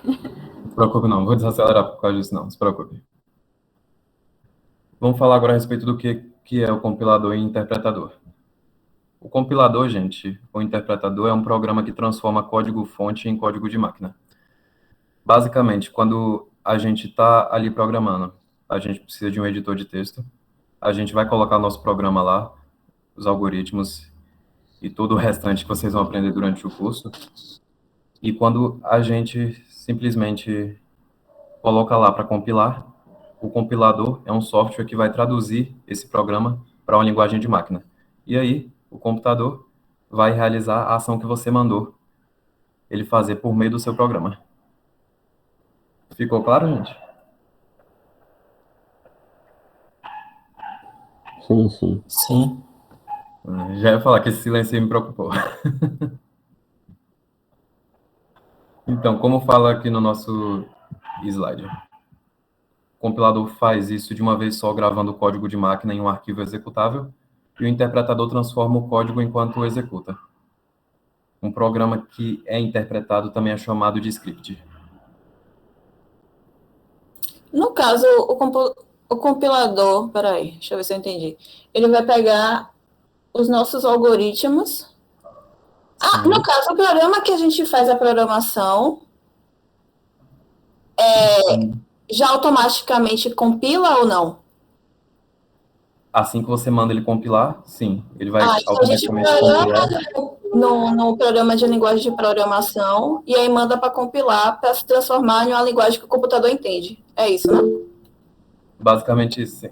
Não se preocupe, não. Vou desacelerar por causa disso, não. Se preocupe. Vamos falar agora a respeito do que é o compilador e interpretador. O compilador, gente, ou interpretador, é um programa que transforma código-fonte em código de máquina. Basicamente, quando a gente está ali programando, a gente precisa de um editor de texto, a gente vai colocar nosso programa lá, os algoritmos e todo o restante que vocês vão aprender durante o curso. E quando a gente simplesmente coloca lá para compilar, o compilador é um software que vai traduzir esse programa para uma linguagem de máquina. E aí, o computador vai realizar a ação que você mandou ele fazer por meio do seu programa. Ficou claro, gente? Sim, sim. Sim. Já ia falar que esse silêncio me preocupou. Então, como fala aqui no nosso slide, o compilador faz isso de uma vez só, gravando o código de máquina em um arquivo executável, e o interpretador transforma o código enquanto o executa. Um programa que é interpretado também é chamado de script. No caso, o compilador, peraí, deixa eu ver se eu entendi. Ele vai pegar os nossos algoritmos. No caso, o programa que a gente faz a programação já automaticamente compila ou não? Assim que você manda ele compilar, sim, ele vai Então a gente automaticamente programa compilar. no programa de linguagem de programação e aí manda para compilar para se transformar em uma linguagem que o computador entende. É isso, né? Basicamente isso, sim.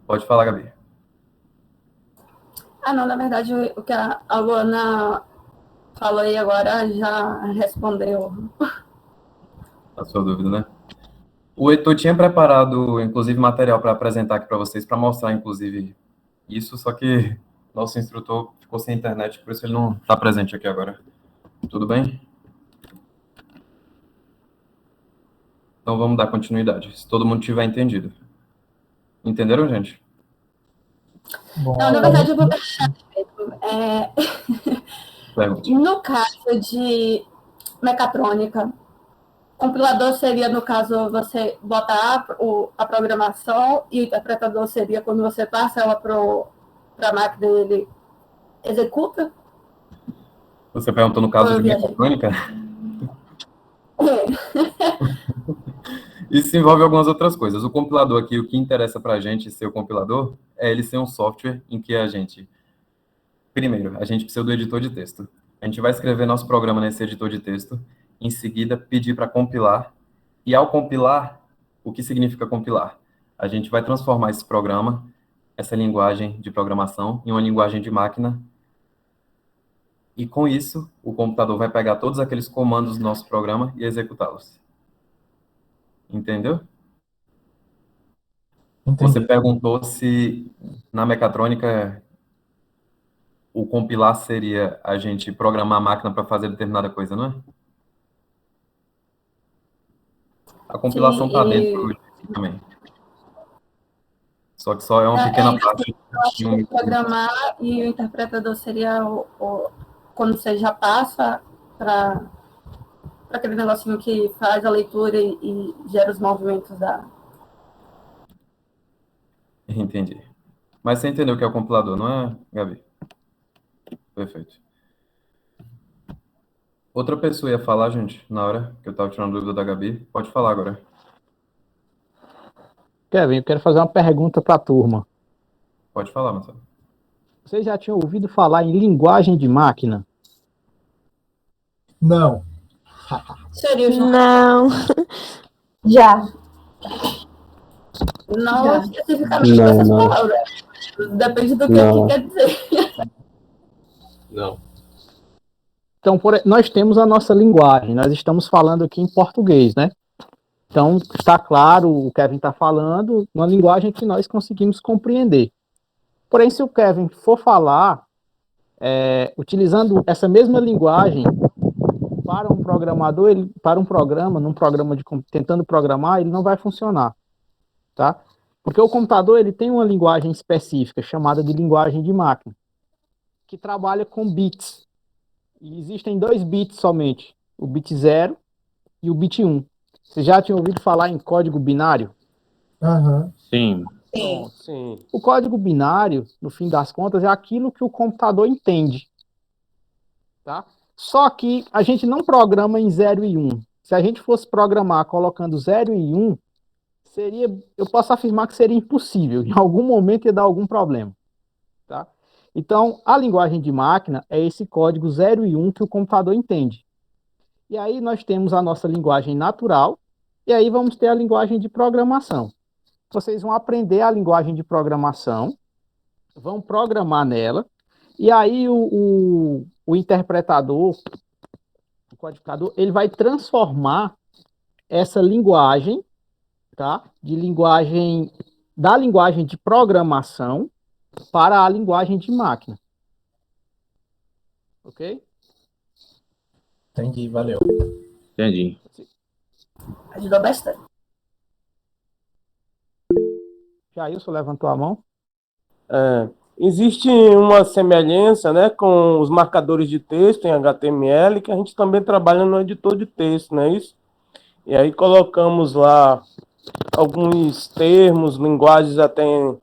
Pode falar, Gabi. Não, na verdade, o que a Luana falou aí agora já respondeu. A sua dúvida, né? O Heitor tinha preparado, inclusive, material para apresentar aqui para vocês, para mostrar, inclusive, isso, só que nosso instrutor ficou sem internet, por isso ele não está presente aqui agora. Tudo bem? Então vamos dar continuidade, se todo mundo tiver entendido. Entenderam, gente? Não, na verdade, eu vou deixar. No caso de mecatrônica, compilador seria, no caso, você botar a programação e o interpretador seria quando você passa ela para a máquina e ele executa? Você perguntou no caso de mecatrônica? Isso envolve algumas outras coisas. O compilador aqui, o que interessa para a gente ser o compilador, é ele ser um software em que a gente... Primeiro, a gente precisa do editor de texto. A gente vai escrever nosso programa nesse editor de texto, em seguida pedir para compilar, e ao compilar, o que significa compilar? A gente vai transformar esse programa, essa linguagem de programação, em uma linguagem de máquina, e com isso, o computador vai pegar todos aqueles comandos do nosso programa e executá-los. Entendeu? Entendi. Você perguntou se na mecatrônica o compilar seria a gente programar a máquina para fazer determinada coisa, não é? A compilação está dentro também. Só que só é uma pequena parte. Eu acho que programar e o interpretador seria quando você já passa para aquele negocinho que faz a leitura e gera os movimentos da... Entendi. Mas você entendeu o que é o compilador, não é, Gabi? Perfeito. Outra pessoa ia falar, gente, na hora que eu estava tirando dúvida da Gabi. Pode falar agora. Kevin, eu quero fazer uma pergunta para a turma. Pode falar, Marcelo. Vocês já tinham ouvido falar em linguagem de máquina? Não. Sério, Não. Já. Não especificamente essas palavras. Depende do que quer dizer. Não. Então, nós temos a nossa linguagem, nós estamos falando aqui em português, né? Então, está claro, o Kevin está falando uma linguagem que nós conseguimos compreender. Porém, se o Kevin for falar, utilizando essa mesma linguagem para um programador, para um programa, tentando programar, ele não vai funcionar, tá? Porque o computador ele tem uma linguagem específica, chamada de linguagem de máquina, que trabalha com bits. E existem 2 bits somente, o bit 0 e o bit 1. Você já tinha ouvido falar em código binário? Aham. Sim. Sim. O código binário, no fim das contas, é aquilo que o computador entende. Tá? Só que a gente não programa em 0 e 1. Se a gente fosse programar colocando 0 e 1, eu posso afirmar que seria impossível. Em algum momento ia dar algum problema. Tá? Então, a linguagem de máquina é esse código 0 e 1 que o computador entende. E aí nós temos a nossa linguagem natural, e aí vamos ter a linguagem de programação. Vocês vão aprender a linguagem de programação, vão programar nela, e aí o interpretador, o codificador, ele vai transformar essa linguagem, tá? Da linguagem de programação para a linguagem de máquina. Ok? Entendi, valeu. Entendi. Ajudou bastante. Jailson levantou a mão. Existe uma semelhança, né, com os marcadores de texto em HTML, que a gente também trabalha no editor de texto, não é isso? E aí colocamos lá alguns termos, linguagens até em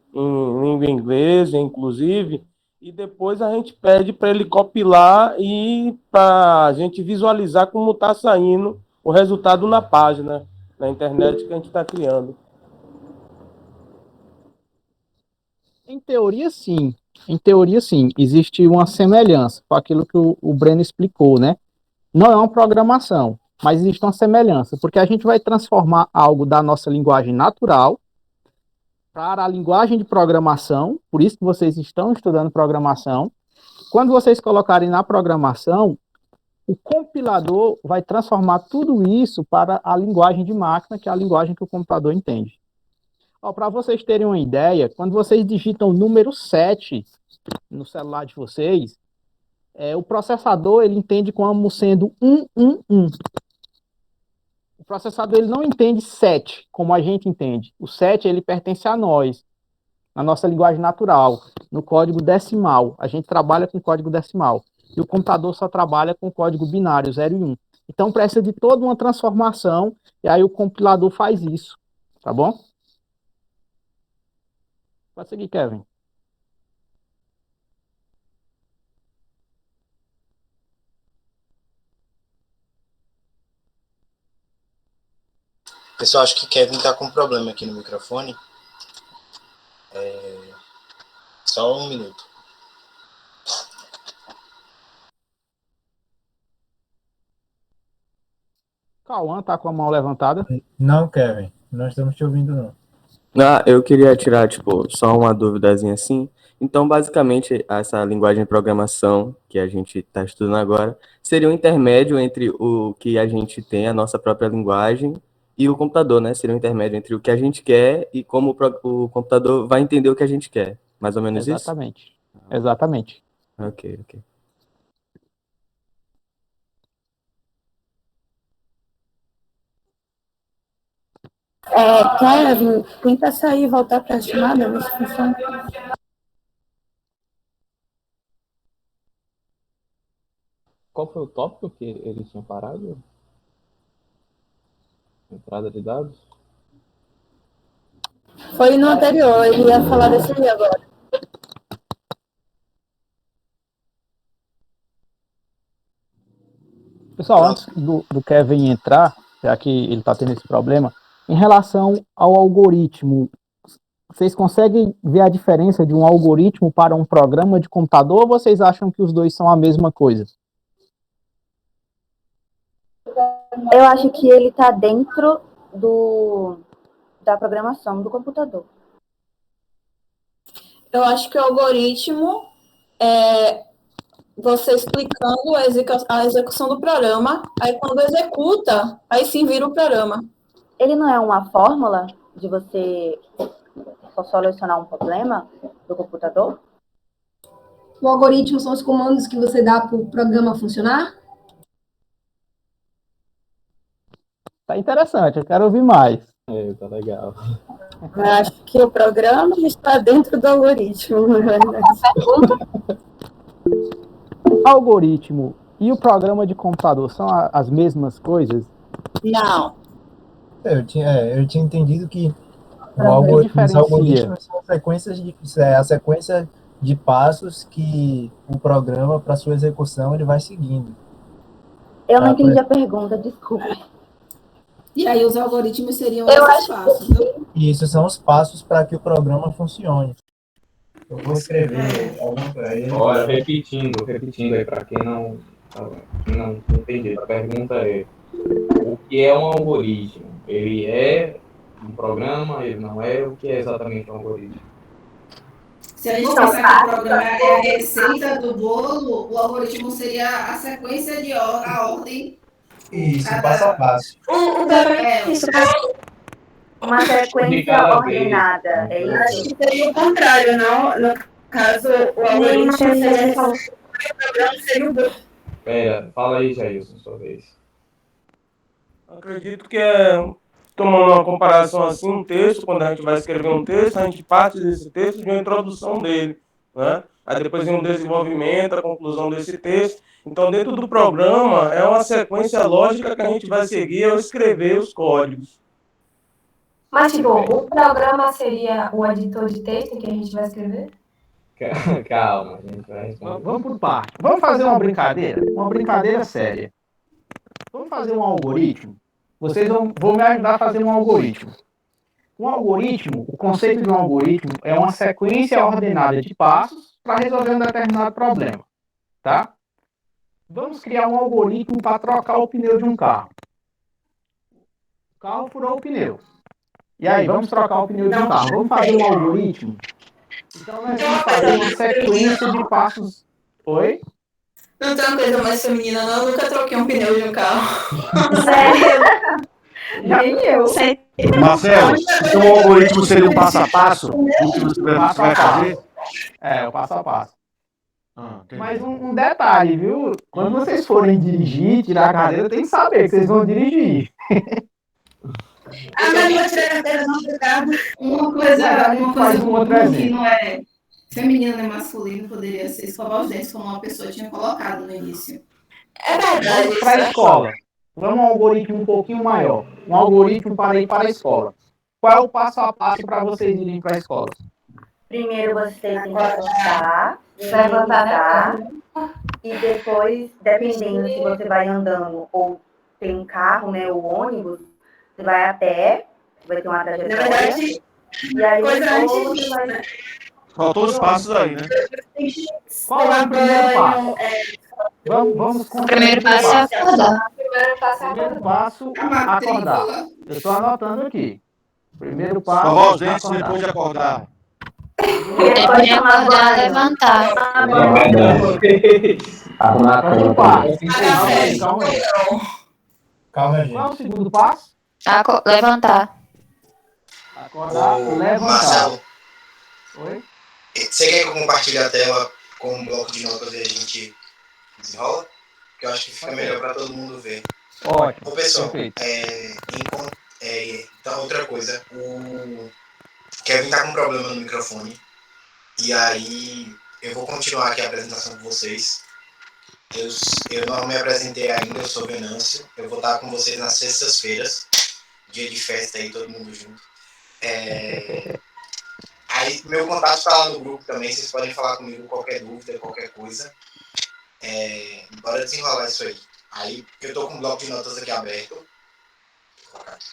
língua inglesa, inclusive, e depois a gente pede para ele compilar e para a gente visualizar como está saindo o resultado na página, na internet que a gente está criando. Em teoria, sim. Em teoria, sim. Existe uma semelhança com aquilo que o Breno explicou, né? Não é uma programação, mas existe uma semelhança, porque a gente vai transformar algo da nossa linguagem natural para a linguagem de programação, por isso que vocês estão estudando programação. Quando vocês colocarem na programação, o compilador vai transformar tudo isso para a linguagem de máquina, que é a linguagem que o computador entende. Para vocês terem uma ideia, quando vocês digitam o número 7 no celular de vocês, o processador ele entende como sendo 111. O processador ele não entende 7, como a gente entende. O 7 ele pertence a nós, na nossa linguagem natural, no código decimal. A gente trabalha com código decimal. E o computador só trabalha com código binário, 0 e 1. Então precisa de toda uma transformação, e aí o compilador faz isso. Tá bom? Pode seguir, Kevin. Pessoal, acho que Kevin tá com um problema aqui no microfone. Só um minuto. Cauã tá com a mão levantada. Não, Kevin, não estamos te ouvindo, não. Eu queria tirar, só uma duvidazinha assim. Então, basicamente, essa linguagem de programação que a gente está estudando agora seria um intermédio entre o que a gente tem, a nossa própria linguagem, e o computador, né? Seria um intermédio entre o que a gente quer e como o computador vai entender o que a gente quer. Mais ou menos Exatamente. Isso? Exatamente. Ok. Kevin, tenta sair e voltar para a chamada, ver se funciona. Qual foi o tópico que eles tinham parado? Entrada de dados? Foi no anterior, ele ia falar desse aí agora. Pessoal, antes do Kevin entrar, já que ele está tendo esse problema, em relação ao algoritmo, vocês conseguem ver a diferença de um algoritmo para um programa de computador ou vocês acham que os dois são a mesma coisa? Eu acho que ele está dentro da programação do computador. Eu acho que o algoritmo é você explicando a execução do programa, aí quando executa, aí sim vira o programa. Ele não é uma fórmula de você só solucionar um problema do computador? O algoritmo são os comandos que você dá para o programa funcionar? Tá interessante, eu quero ouvir mais. Tá legal. Eu acho que o programa está dentro do algoritmo, na verdade. O algoritmo e o programa de computador são as mesmas coisas? Não. Eu tinha entendido que os algoritmos são a sequência de passos que o programa, para sua execução, ele vai seguindo. Eu não entendi a pergunta, desculpe. E aí os algoritmos seriam esses passos, né? E esses são os passos para que o programa funcione. Eu vou escrever alguma coisa. Aí ele Olha, vai- repetindo aí para quem não entendeu. A pergunta é: o que é um algoritmo? Ele é um programa? Ele não é? O que é exatamente um algoritmo? Se a gente pensar que o programa é a receita do bolo, o algoritmo seria a sequência de a ordem. Isso, passo a passo. Isso, uma sequência ordenada, é Acho isso? que seria o contrário, não? No caso, o algoritmo seria o programa seria o bolo. Pera, fala aí, Jailson, sua vez. Acredito que tomando uma comparação assim, um texto, quando a gente vai escrever um texto, a gente parte desse texto de uma introdução dele, né? Aí depois vem um desenvolvimento, a conclusão desse texto. Então, dentro do programa, é uma sequência lógica que a gente vai seguir ao escrever os códigos. Mas, tipo, o programa seria o editor de texto que a gente vai escrever? Calma, a gente vai responder. Vamos por parte. Vamos fazer uma brincadeira séria. Vamos fazer um algoritmo. Vocês vão me ajudar a fazer um algoritmo. Um algoritmo, o conceito de um algoritmo é uma sequência ordenada de passos para resolver um determinado problema, tá? Vamos criar um algoritmo para trocar o pneu de um carro. O carro furou o pneu. E aí, vamos trocar o pneu de um carro. Vamos fazer um algoritmo? Então, nós vamos fazer uma sequência de passos. Oi? Não tem uma coisa mais feminina, não. Eu nunca troquei um pneu de um carro. Sério? Nem eu. Marcelo, então o algoritmo seria um passo a passo? O que você vai fazer? É, o passo a passo. Mas um detalhe, viu? Quando vocês forem dirigir, tirar a carteira, tem que saber que vocês vão dirigir. Ah, mas não vou tirar a carteira não, obrigada. Uma coisa Faz um outro que exemplo. não é feminino nem masculino poderia ser escovar os dentes, como uma pessoa tinha colocado no início. É verdade. Vamos para a escola. Vamos a um algoritmo um pouquinho maior. Um algoritmo para ir para a escola. Qual é o passo a passo para vocês irem para a escola? Primeiro você tem que levantar, e depois, dependendo se você vai andando ou tem um carro, né, ou ônibus, você vai a pé, vai ter uma trajetória. Na verdade, e aí coisa depois antes você vai... Faltou os passos aí, né? Qual é o primeiro passo? Vamos com o primeiro passo é acordar. Primeiro passo, acordar. Eu estou anotando aqui. Primeiro passo, Escovar os dentes acordar. depois de acordar. Depois de acordar, levantar. Próximo passo. Calma, gente. Qual é o segundo passo? Levantar. Acordar, levantar. Marcelo, Oi? você quer que eu compartilhe a tela com um bloco de notas e a gente desenrola? Que eu acho que fica melhor para todo mundo ver. Ótimo. Ô, pessoal, Perfeito. então, outra coisa, o Kevin tá com um problema no microfone, e aí eu vou continuar aqui a apresentação com vocês. Eu não me apresentei ainda, eu sou Venâncio, eu vou estar com vocês nas sextas-feiras, dia de festa aí, todo mundo junto. Aí meu contato tá lá no grupo também, vocês podem falar comigo qualquer dúvida, qualquer coisa. Bora desenrolar isso aí. Aí eu tô com um bloco de notas aqui aberto. Vou colocar aqui,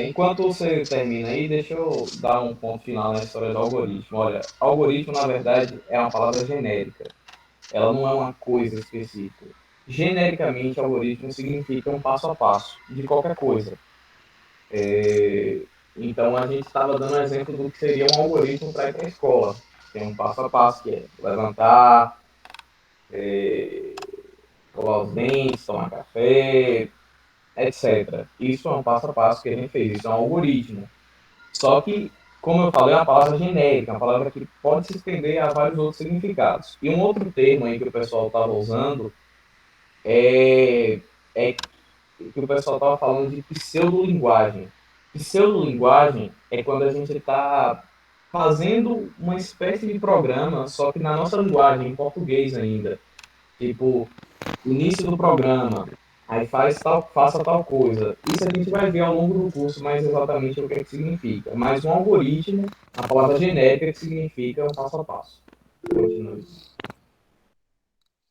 Enquanto você termina aí, deixa eu dar um ponto final na história do algoritmo. Olha, algoritmo, na verdade, é uma palavra genérica. Ela não é uma coisa específica. Genericamente, algoritmo significa um passo a passo de qualquer coisa. Então, a gente estava dando um exemplo do que seria um algoritmo para ir para a escola. Tem um passo a passo que é levantar, escovar os dentes, tomar café, etc. Isso é um passo a passo que a gente fez, isso é um algoritmo. Só que, como eu falei, é uma palavra genérica, uma palavra que pode se estender a vários outros significados. E um outro termo aí que o pessoal estava usando é que o pessoal estava falando de pseudolinguagem. Pseudolinguagem é quando a gente está fazendo uma espécie de programa, só que na nossa linguagem, em português ainda. Tipo, início do programa, aí faça tal coisa. Isso a gente vai ver ao longo do curso mais exatamente o que é que significa. Mas um algoritmo, a palavra genérica que significa um passo a passo. Continue.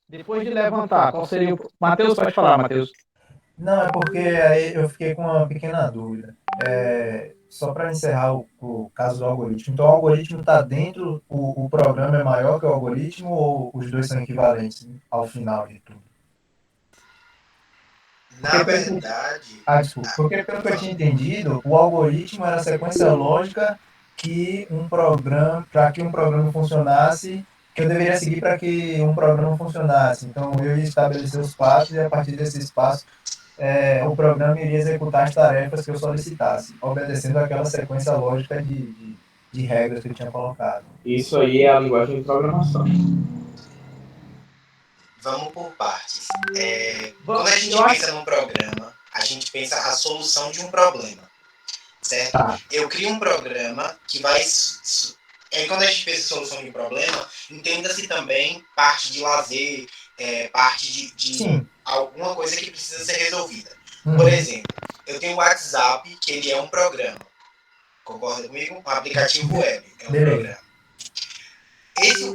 Depois de levantar, qual seria o... Matheus, pode falar, Matheus. Não, é porque aí eu fiquei com uma pequena dúvida. Só para encerrar o caso do algoritmo. Então, o algoritmo está dentro, o programa é maior que o algoritmo ou os dois são equivalentes ao final de tudo? Na verdade. Desculpa. Porque, pelo que eu tinha entendido, o algoritmo era a sequência lógica que para que um programa funcionasse, que eu deveria seguir para que um programa funcionasse. Então, eu ia estabelecer os passos e, a partir desses passos, o programa iria executar as tarefas que eu solicitasse, obedecendo aquela sequência lógica de regras que eu tinha colocado. Isso aí é a linguagem de programação. Vamos por partes. Quando a gente pensa num programa, a gente pensa a solução de um problema, certo? Eu crio um programa que vai... quando a gente pensa em solução de um problema, entenda-se também parte de lazer, parte de alguma coisa que precisa ser resolvida. Por exemplo, eu tenho o WhatsApp, que ele é um programa. Concorda comigo? Um aplicativo web. É um programa.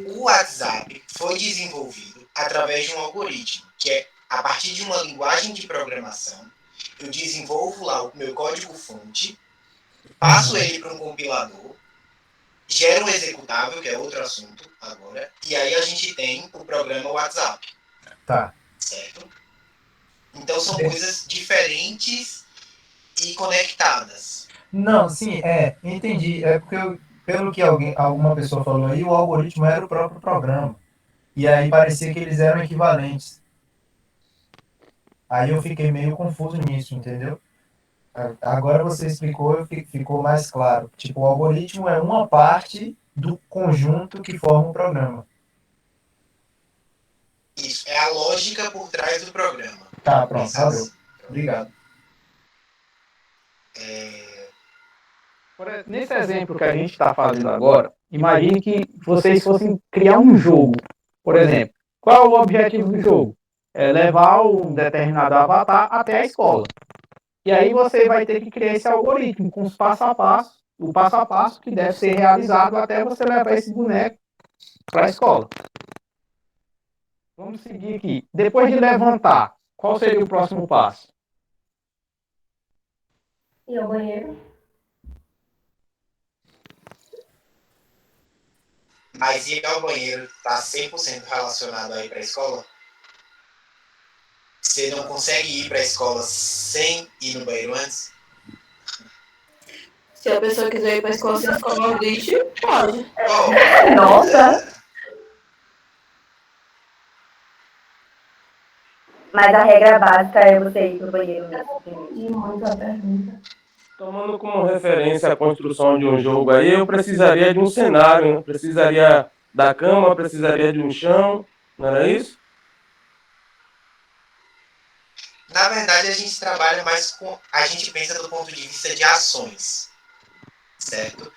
O WhatsApp foi desenvolvido através de um algoritmo, que é, a partir de uma linguagem de programação, eu desenvolvo lá o meu código-fonte, passo ele para um compilador, gero um executável, que é outro assunto agora, e aí a gente tem o programa WhatsApp. Tá. Certo? Então são coisas diferentes e conectadas. Não, sim, entendi. É porque, pelo que alguma pessoa falou aí, o algoritmo era o próprio programa. E aí parecia que eles eram equivalentes. Aí eu fiquei meio confuso nisso, entendeu? Agora você explicou, ficou mais claro. Tipo, o algoritmo é uma parte do conjunto que forma o programa. Isso, é a lógica por trás do programa. Tá, pronto, valeu. Obrigado. Nesse exemplo que a gente está fazendo agora, imagine que vocês fossem criar um jogo. Por exemplo, qual é o objetivo do jogo? É levar um determinado avatar até a escola. E aí você vai ter que criar esse algoritmo com os passo a passo que deve ser realizado até você levar esse boneco para a escola. Vamos seguir aqui. Depois de levantar, qual seria o próximo passo? Ir ao banheiro. Mas ir ao banheiro está 100% relacionado a ir para a escola? Você não consegue ir para a escola sem ir no banheiro antes? Se a pessoa quiser ir para a escola sem escovar o dente, pode. Nossa! Mas a regra básica é você ir pro banheiro mesmo. Entendi muito a pergunta. Tomando como referência a construção de um jogo aí, eu precisaria de um cenário, né? Precisaria da cama, precisaria de um chão, não era isso? Na verdade, a gente trabalha mais com... A gente pensa do ponto de vista de ações, certo?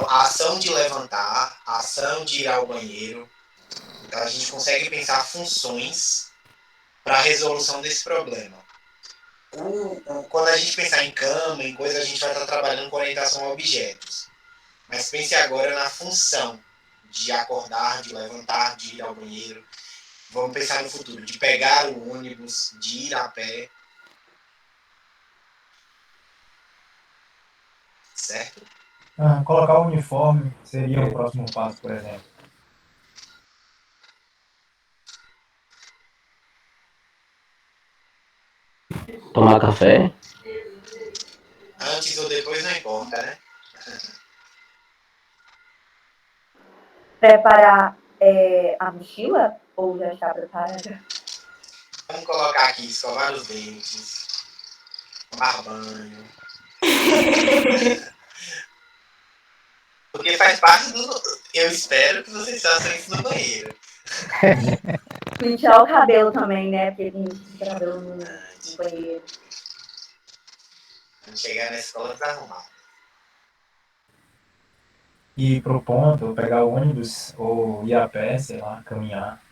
A ação de levantar, a ação de ir ao banheiro. Então, a gente consegue pensar funções para a resolução desse problema. Quando a gente pensar em cama, em coisa, a gente vai estar trabalhando com orientação a objetos. Mas pense agora na função de acordar, de levantar, de ir ao banheiro. Vamos pensar no futuro, de pegar o ônibus, de ir a pé. Certo? Colocar o uniforme seria o próximo passo, por exemplo. Tomar café? Antes ou depois não importa, né? Preparar a mochila ou já está preparada? Vamos colocar aqui, escovar os dentes, tomar banho. Porque faz parte do... Eu espero que vocês façam isso no banheiro. Pentear o cabelo também, né? Porque tem cabelo no banheiro. Vamos chegar na escola desarrumado. Ir pro ponto, pegar o ônibus, ou ir a pé, sei lá, caminhar.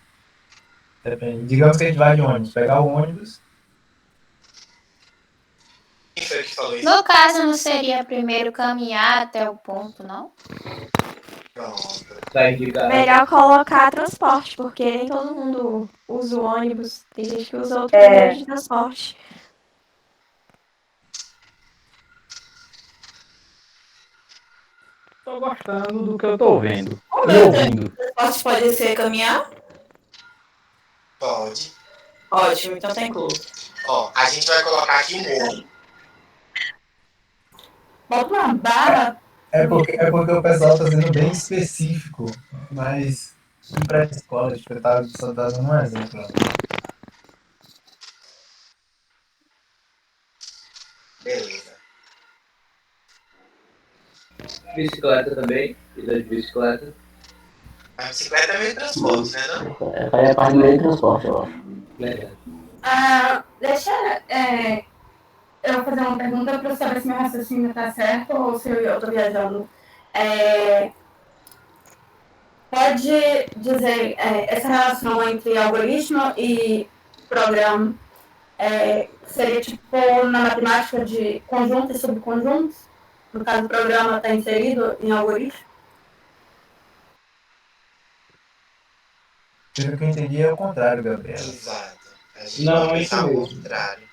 Depende. Digamos que a gente vai de ônibus, pegar o ônibus. Quem foi que falou isso? No caso, não seria primeiro caminhar até o ponto, não? Pronto. Melhor colocar transporte, porque nem todo mundo usa o ônibus. Tem gente que usa outro meio de transporte. tô gostando do que eu tô vendo. O E meu ouvindo. transporte pode ser caminhar? Pode. Ótimo, então tá incluso. Ó, a gente vai colocar aqui um ovo. Bota uma barra. É porque o pessoal tá sendo bem específico, mas em pré-escola, tipo, eu tava só dando um exemplo. Beleza. Bicicleta também, ida de bicicleta. A bicicleta é meio transporte, né, não? É parte do meio de transporte, eu acho. Legal. Deixa eu vou fazer uma pergunta para saber se meu raciocínio está certo ou se eu estou viajando. Pode dizer essa relação entre algoritmo e programa seria tipo na matemática de conjuntos e subconjuntos? No caso, o programa está inserido em algoritmo? Pelo que eu entendi, é o contrário, Gabriel. Exato. A gente Não, pode é isso pensar o mesmo. contrário.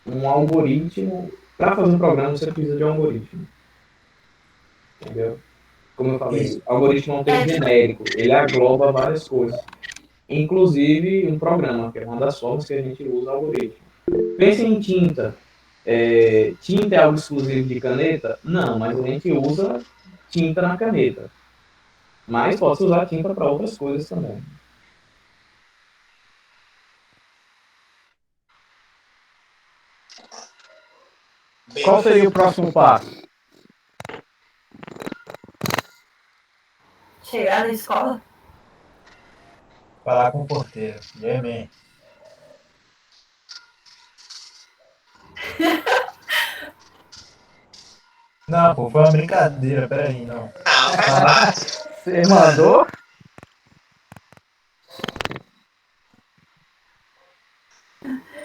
Um algoritmo, para fazer um programa você precisa de um algoritmo. Entendeu? Como eu falei, algoritmo é um termo genérico, ele agloba várias coisas. Inclusive um programa, que é uma das formas que a gente usa algoritmo. Pense em tinta. Tinta é algo exclusivo de caneta? Não, mas a gente usa tinta na caneta. Mas pode usar tinta para outras coisas também. Qual seria o próximo passo? Chegar na escola? Falar com o porteiro. Amém. Não, pô, foi uma brincadeira, peraí, não. Não, faz parte. Você mandou?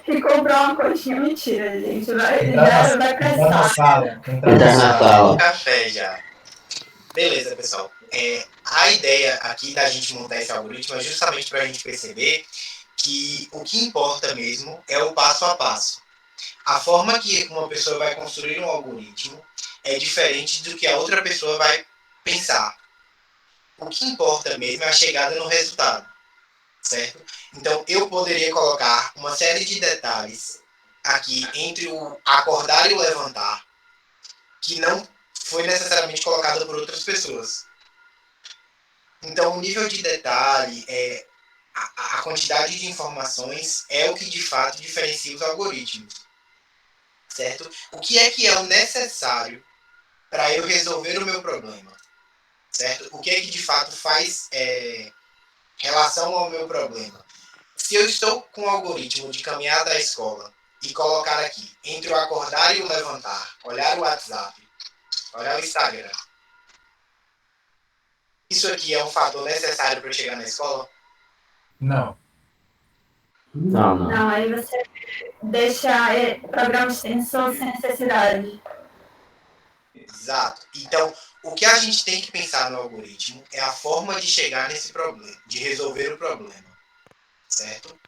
E comprar uma coxinha, mentira, gente. Vai Entrar na sala. Entrar na sala. Café já. Beleza, pessoal. A ideia aqui da gente montar esse algoritmo é justamente para a gente perceber que o que importa mesmo é o passo a passo. A forma que uma pessoa vai construir um algoritmo é diferente do que a outra pessoa vai pensar. O que importa mesmo é a chegada no resultado, certo? Então, eu poderia colocar uma série de detalhes aqui entre o acordar e o levantar, que não foi necessariamente colocado por outras pessoas. Então, o nível de detalhe, a quantidade de informações é o que de fato diferencia os algoritmos, certo? O que é o necessário para eu resolver o meu problema, certo? O que é que de fato faz relação ao meu problema? Se eu estou com um algoritmo de caminhar da escola e colocar aqui, entre o acordar e o levantar, olhar o WhatsApp, olhar o Instagram, isso aqui é um fator necessário para eu chegar na escola? Não. Não, aí você deixa programa extensor sem necessidade. Exato. Então, o que a gente tem que pensar no algoritmo é a forma de chegar nesse problema, de resolver o problema. Certo?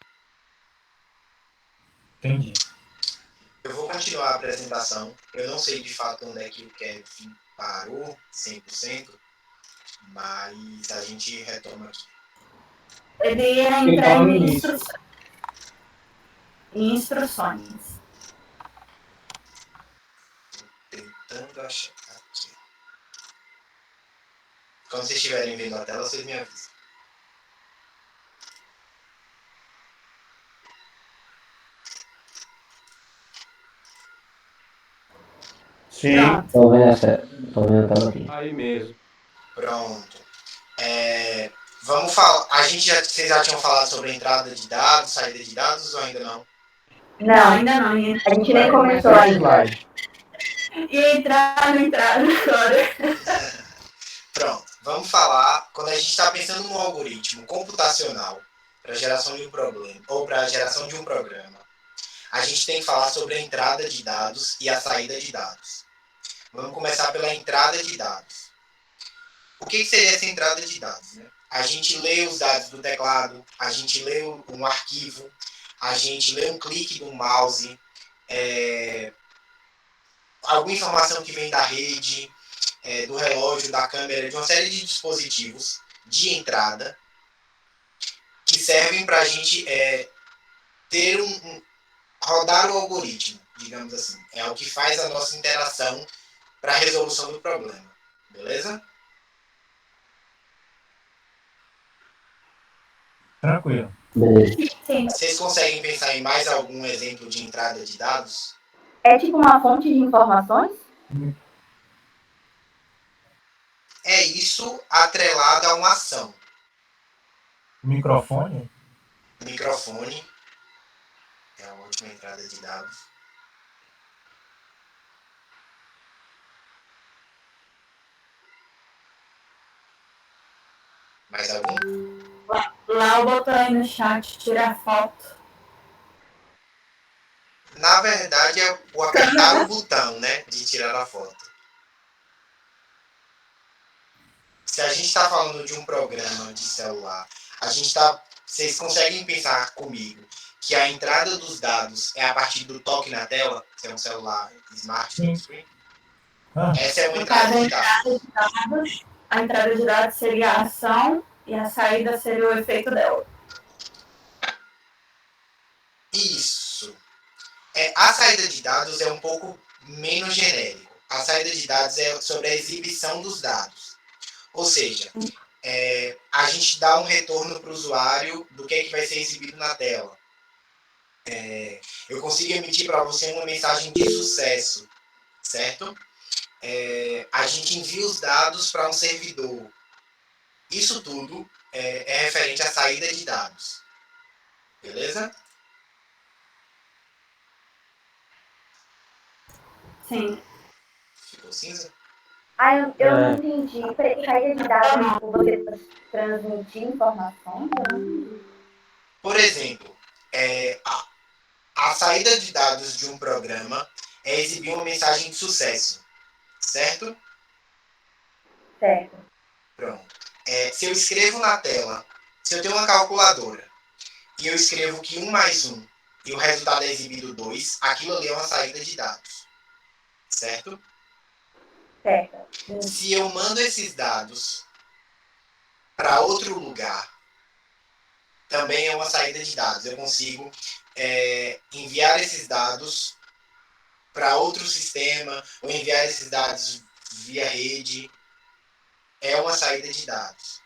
Entendi. Eu vou continuar a apresentação. Eu não sei de fato onde é que o Kevin parou, 100%, mas a gente retoma aqui. Ele ia entrar em instruções. Tentando achar aqui. Quando vocês estiverem vendo a tela, vocês me avisam. Sim. Tô vendo a tela aqui. Aí mesmo. Pronto. Vamos falar. Vocês já tinham falado sobre a entrada de dados, saída de dados ou ainda não? Não, ainda não. A gente nem começou ainda. E entrar agora. Pronto. Vamos falar. Quando a gente está pensando num algoritmo computacional para a geração de um problema ou para a geração de um programa, a gente tem que falar sobre a entrada de dados e a saída de dados. Vamos começar pela entrada de dados. O que seria essa entrada de dados, né? A gente lê os dados do teclado, a gente lê um arquivo, a gente lê um clique do mouse, alguma informação que vem da rede, do relógio, da câmera, de uma série de dispositivos de entrada que servem para a gente ter rodar o algoritmo, digamos assim. É o que faz a nossa interação para a resolução do problema. Beleza? Tranquilo. Vocês conseguem pensar em mais algum exemplo de entrada de dados? É tipo uma fonte de informações? É isso atrelado a uma ação. Microfone? Microfone é a última entrada de dados. Mais algum? Lá eu boto aí no chat, tirar foto. Na verdade, é o apertar o botão, né, de tirar a foto. Se a gente está falando de um programa de celular, vocês conseguem pensar comigo que a entrada dos dados é a partir do toque na tela, se é um celular smart touchscreen? Essa é uma entrada de dados. A entrada de dados seria a ação e a saída seria o efeito dela. Isso. A saída de dados é um pouco menos genérico. A saída de dados é sobre a exibição dos dados. Ou seja, a gente dá um retorno para o usuário do que vai ser exibido na tela. Eu consigo emitir para você uma mensagem de sucesso, certo? A gente envia os dados para um servidor. Isso tudo é referente à saída de dados. Beleza? Sim. Ficou cinza? Eu não entendi. Saída de dados, tipo, você transmitir informações? Eu não entendi. Por exemplo, a saída de dados de um programa é exibir uma mensagem de sucesso, certo? Certo. Pronto. Se eu escrevo na tela, se eu tenho uma calculadora e eu escrevo que 1 mais 1 e o resultado é exibido 2, aquilo ali é uma saída de dados, certo? Certo. Se eu mando esses dados para outro lugar, também é uma saída de dados. Eu consigo enviar esses dados para outro sistema, ou enviar esses dados via rede. É uma saída de dados.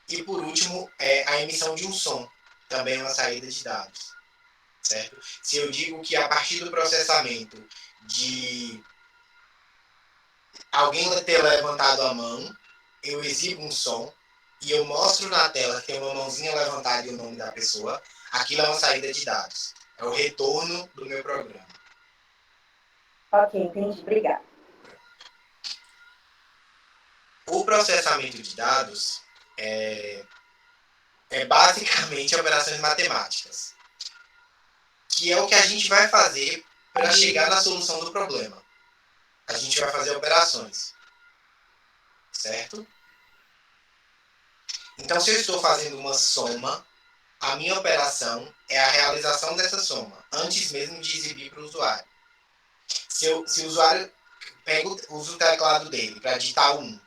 E por último, a emissão de um som. Também é uma saída de dados. Certo? Se eu digo que a partir do processamento de alguém ter levantado a mão, eu exibo um som e eu mostro na tela que tem uma mãozinha levantada e o nome da pessoa, aquilo é uma saída de dados. É o retorno do meu programa. Ok, entendi. Obrigada. O processamento de dados é basicamente operações matemáticas, que é o que a gente vai fazer para chegar na solução do problema. A gente vai fazer operações, certo? Então, se eu estou fazendo uma soma, a minha operação é a realização dessa soma, antes mesmo de exibir para o usuário. Se o usuário usa o teclado dele para digitar o 1,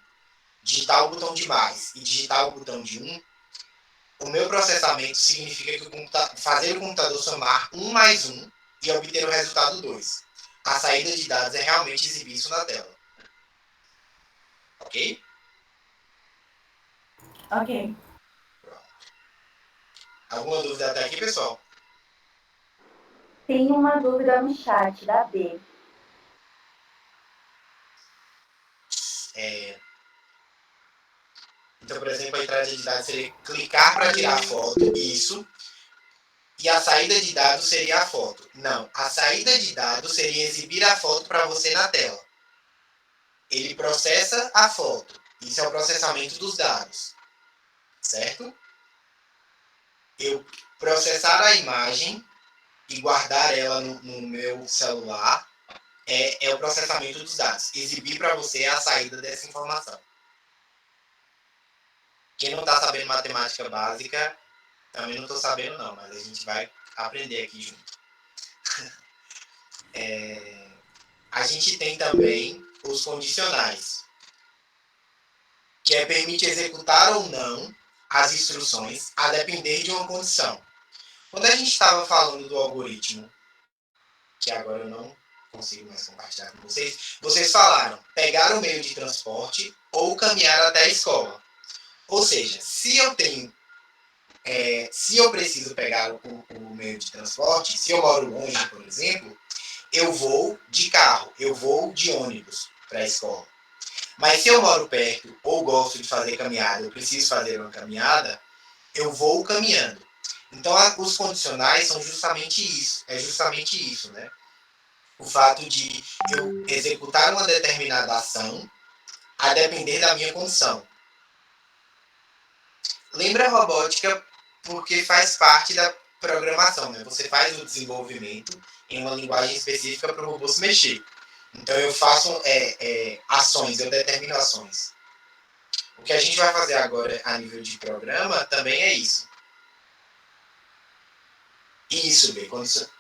digitar o botão de mais e digitar o botão de 1, o meu processamento significa que fazer o computador somar 1 mais 1 e obter o resultado 2. A saída de dados é realmente exibir isso na tela. Ok? Ok. Alguma dúvida até aqui, pessoal? Tem uma dúvida no chat da B. Então, por exemplo, a entrada de dados seria clicar para tirar a foto, isso. E a saída de dados seria a foto. Não, a saída de dados seria exibir a foto para você na tela. Ele processa a foto. Isso é o processamento dos dados. Certo? Eu processar a imagem e guardar ela no meu celular é o processamento dos dados. Exibir para você é a saída dessa informação. Quem não está sabendo matemática básica, também não estou sabendo não, mas a gente vai aprender aqui junto. a gente tem também os condicionais, que permite executar ou não as instruções a depender de uma condição. Quando a gente estava falando do algoritmo, que agora eu não consigo mais compartilhar com vocês, vocês falaram pegar o meio de transporte ou caminhar até a escola. Ou seja, se eu preciso pegar o meio de transporte, se eu moro longe, por exemplo, eu vou de carro, eu vou de ônibus para a escola. Mas se eu moro perto ou gosto de fazer caminhada, eu preciso fazer uma caminhada, eu vou caminhando. Então, os condicionais são justamente isso, né? O fato de eu executar uma determinada ação a depender da minha condição. Lembra a robótica porque faz parte da programação, né? Você faz o desenvolvimento em uma linguagem específica para o robô se mexer. Então, eu faço ações, eu determino ações. O que a gente vai fazer agora a nível de programa também é isso. Isso, B.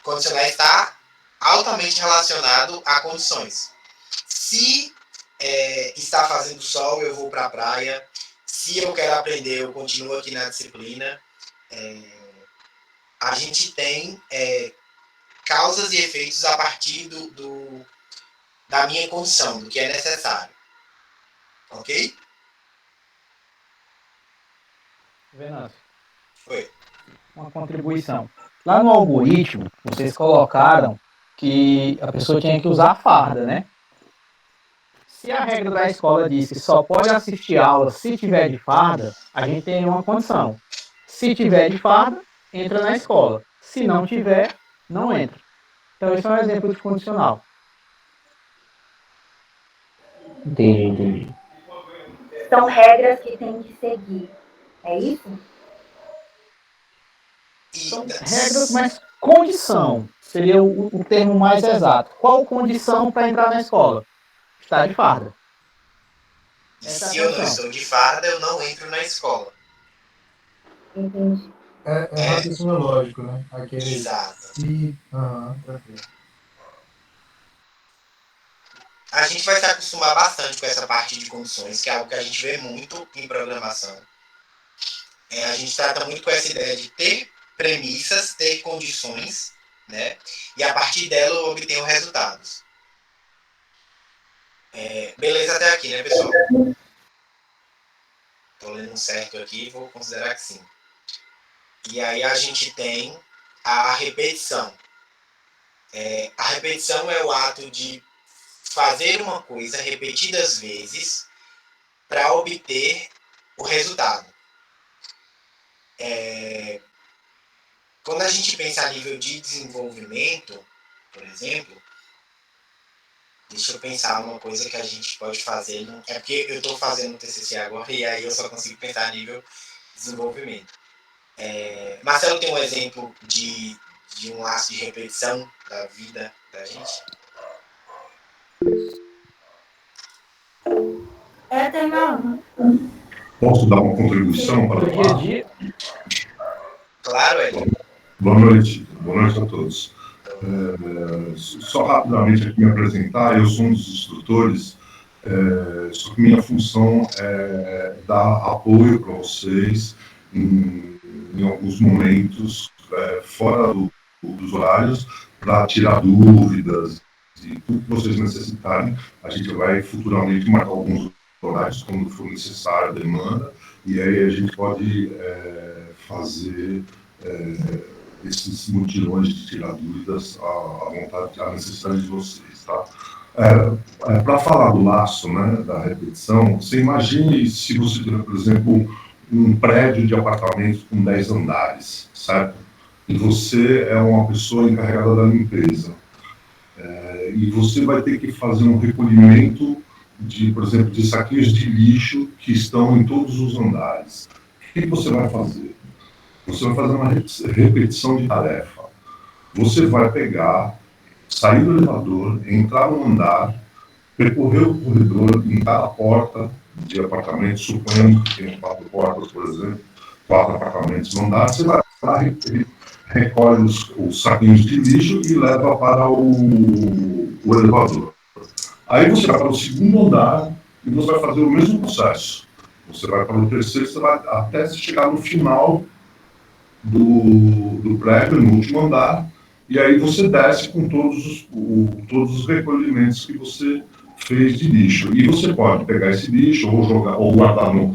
Condicional está altamente relacionado a condições. Se está fazendo sol, eu vou para a praia. Se eu quero aprender, eu continuo aqui na disciplina. A gente tem causas e efeitos a partir da minha condição, do que é necessário. Ok? Venâncio. Oi. Uma contribuição. Lá no algoritmo, vocês colocaram que a pessoa tinha que usar a farda, né? Se a regra da escola diz que só pode assistir aula se tiver de farda, a gente tem uma condição. Se tiver de farda, entra na escola. Se não tiver, não entra. Então, esse é um exemplo de condicional. Entendi. São regras que tem que seguir. É isso? São regras, mas condição seria o termo mais exato. Qual condição para entrar na escola? Estar de farda. Se eu não estou de farda, eu não entro na escola. Entendi. É raciocínio lógico, né? Aquele Exato. se... perfeito. A gente vai se acostumar bastante com essa parte de condições, que é algo que a gente vê muito em programação. A gente trata muito com essa ideia de ter premissas, ter condições, né? E a partir dela eu obtenho resultados. Beleza até aqui, né, pessoal? Estou lendo certo aqui, vou considerar que sim. E aí a gente tem a repetição. A repetição é o ato de fazer uma coisa repetidas vezes para obter o resultado. Quando a gente pensa a nível de desenvolvimento, por exemplo, deixa eu pensar uma coisa que a gente pode fazer. É porque eu estou fazendo o TCC agora e aí eu só consigo pensar a nível de desenvolvimento. Marcelo tem um exemplo de um laço de repetição da vida da gente? Tem não. Posso dar uma contribuição para falar? Claro, Eli. Boa noite a todos. Só rapidamente aqui me apresentar, eu sou um dos instrutores, só que minha função é dar apoio para vocês em alguns momentos fora dos horários, para tirar dúvidas e tudo que vocês necessitarem. A gente vai futuramente marcar alguns horários quando for necessário a demanda, e aí a gente pode fazer esses mutirões de tirar dúvidas à vontade, à necessidade de vocês, tá? Para falar do laço, né, da repetição, você imagine se você tiver, por exemplo, um prédio de apartamentos com 10 andares, certo? E você é uma pessoa encarregada da limpeza. E você vai ter que fazer um recolhimento por exemplo, de saquinhos de lixo que estão em todos os andares. O que você vai fazer? Você vai fazer uma repetição de tarefa. Você vai pegar, sair do elevador, entrar no andar, percorrer o corredor em cada porta de apartamento, suponhando que tem 4 portas, por exemplo, 4 apartamentos no andar, você vai lá, recolhe os saquinhos de lixo e leva para o elevador. Aí você vai para o segundo andar e você vai fazer o mesmo processo. Você vai para o terceiro, você vai até chegar no final do prédio, no último andar, e aí você desce com todos os recolhimentos que você fez de lixo. E você pode pegar esse lixo ou jogar, ou guardar num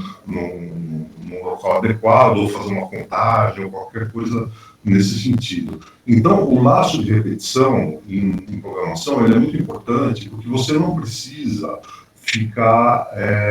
local adequado, ou fazer uma contagem, ou qualquer coisa nesse sentido. Então, o laço de repetição em programação ele é muito importante, porque você não precisa ficar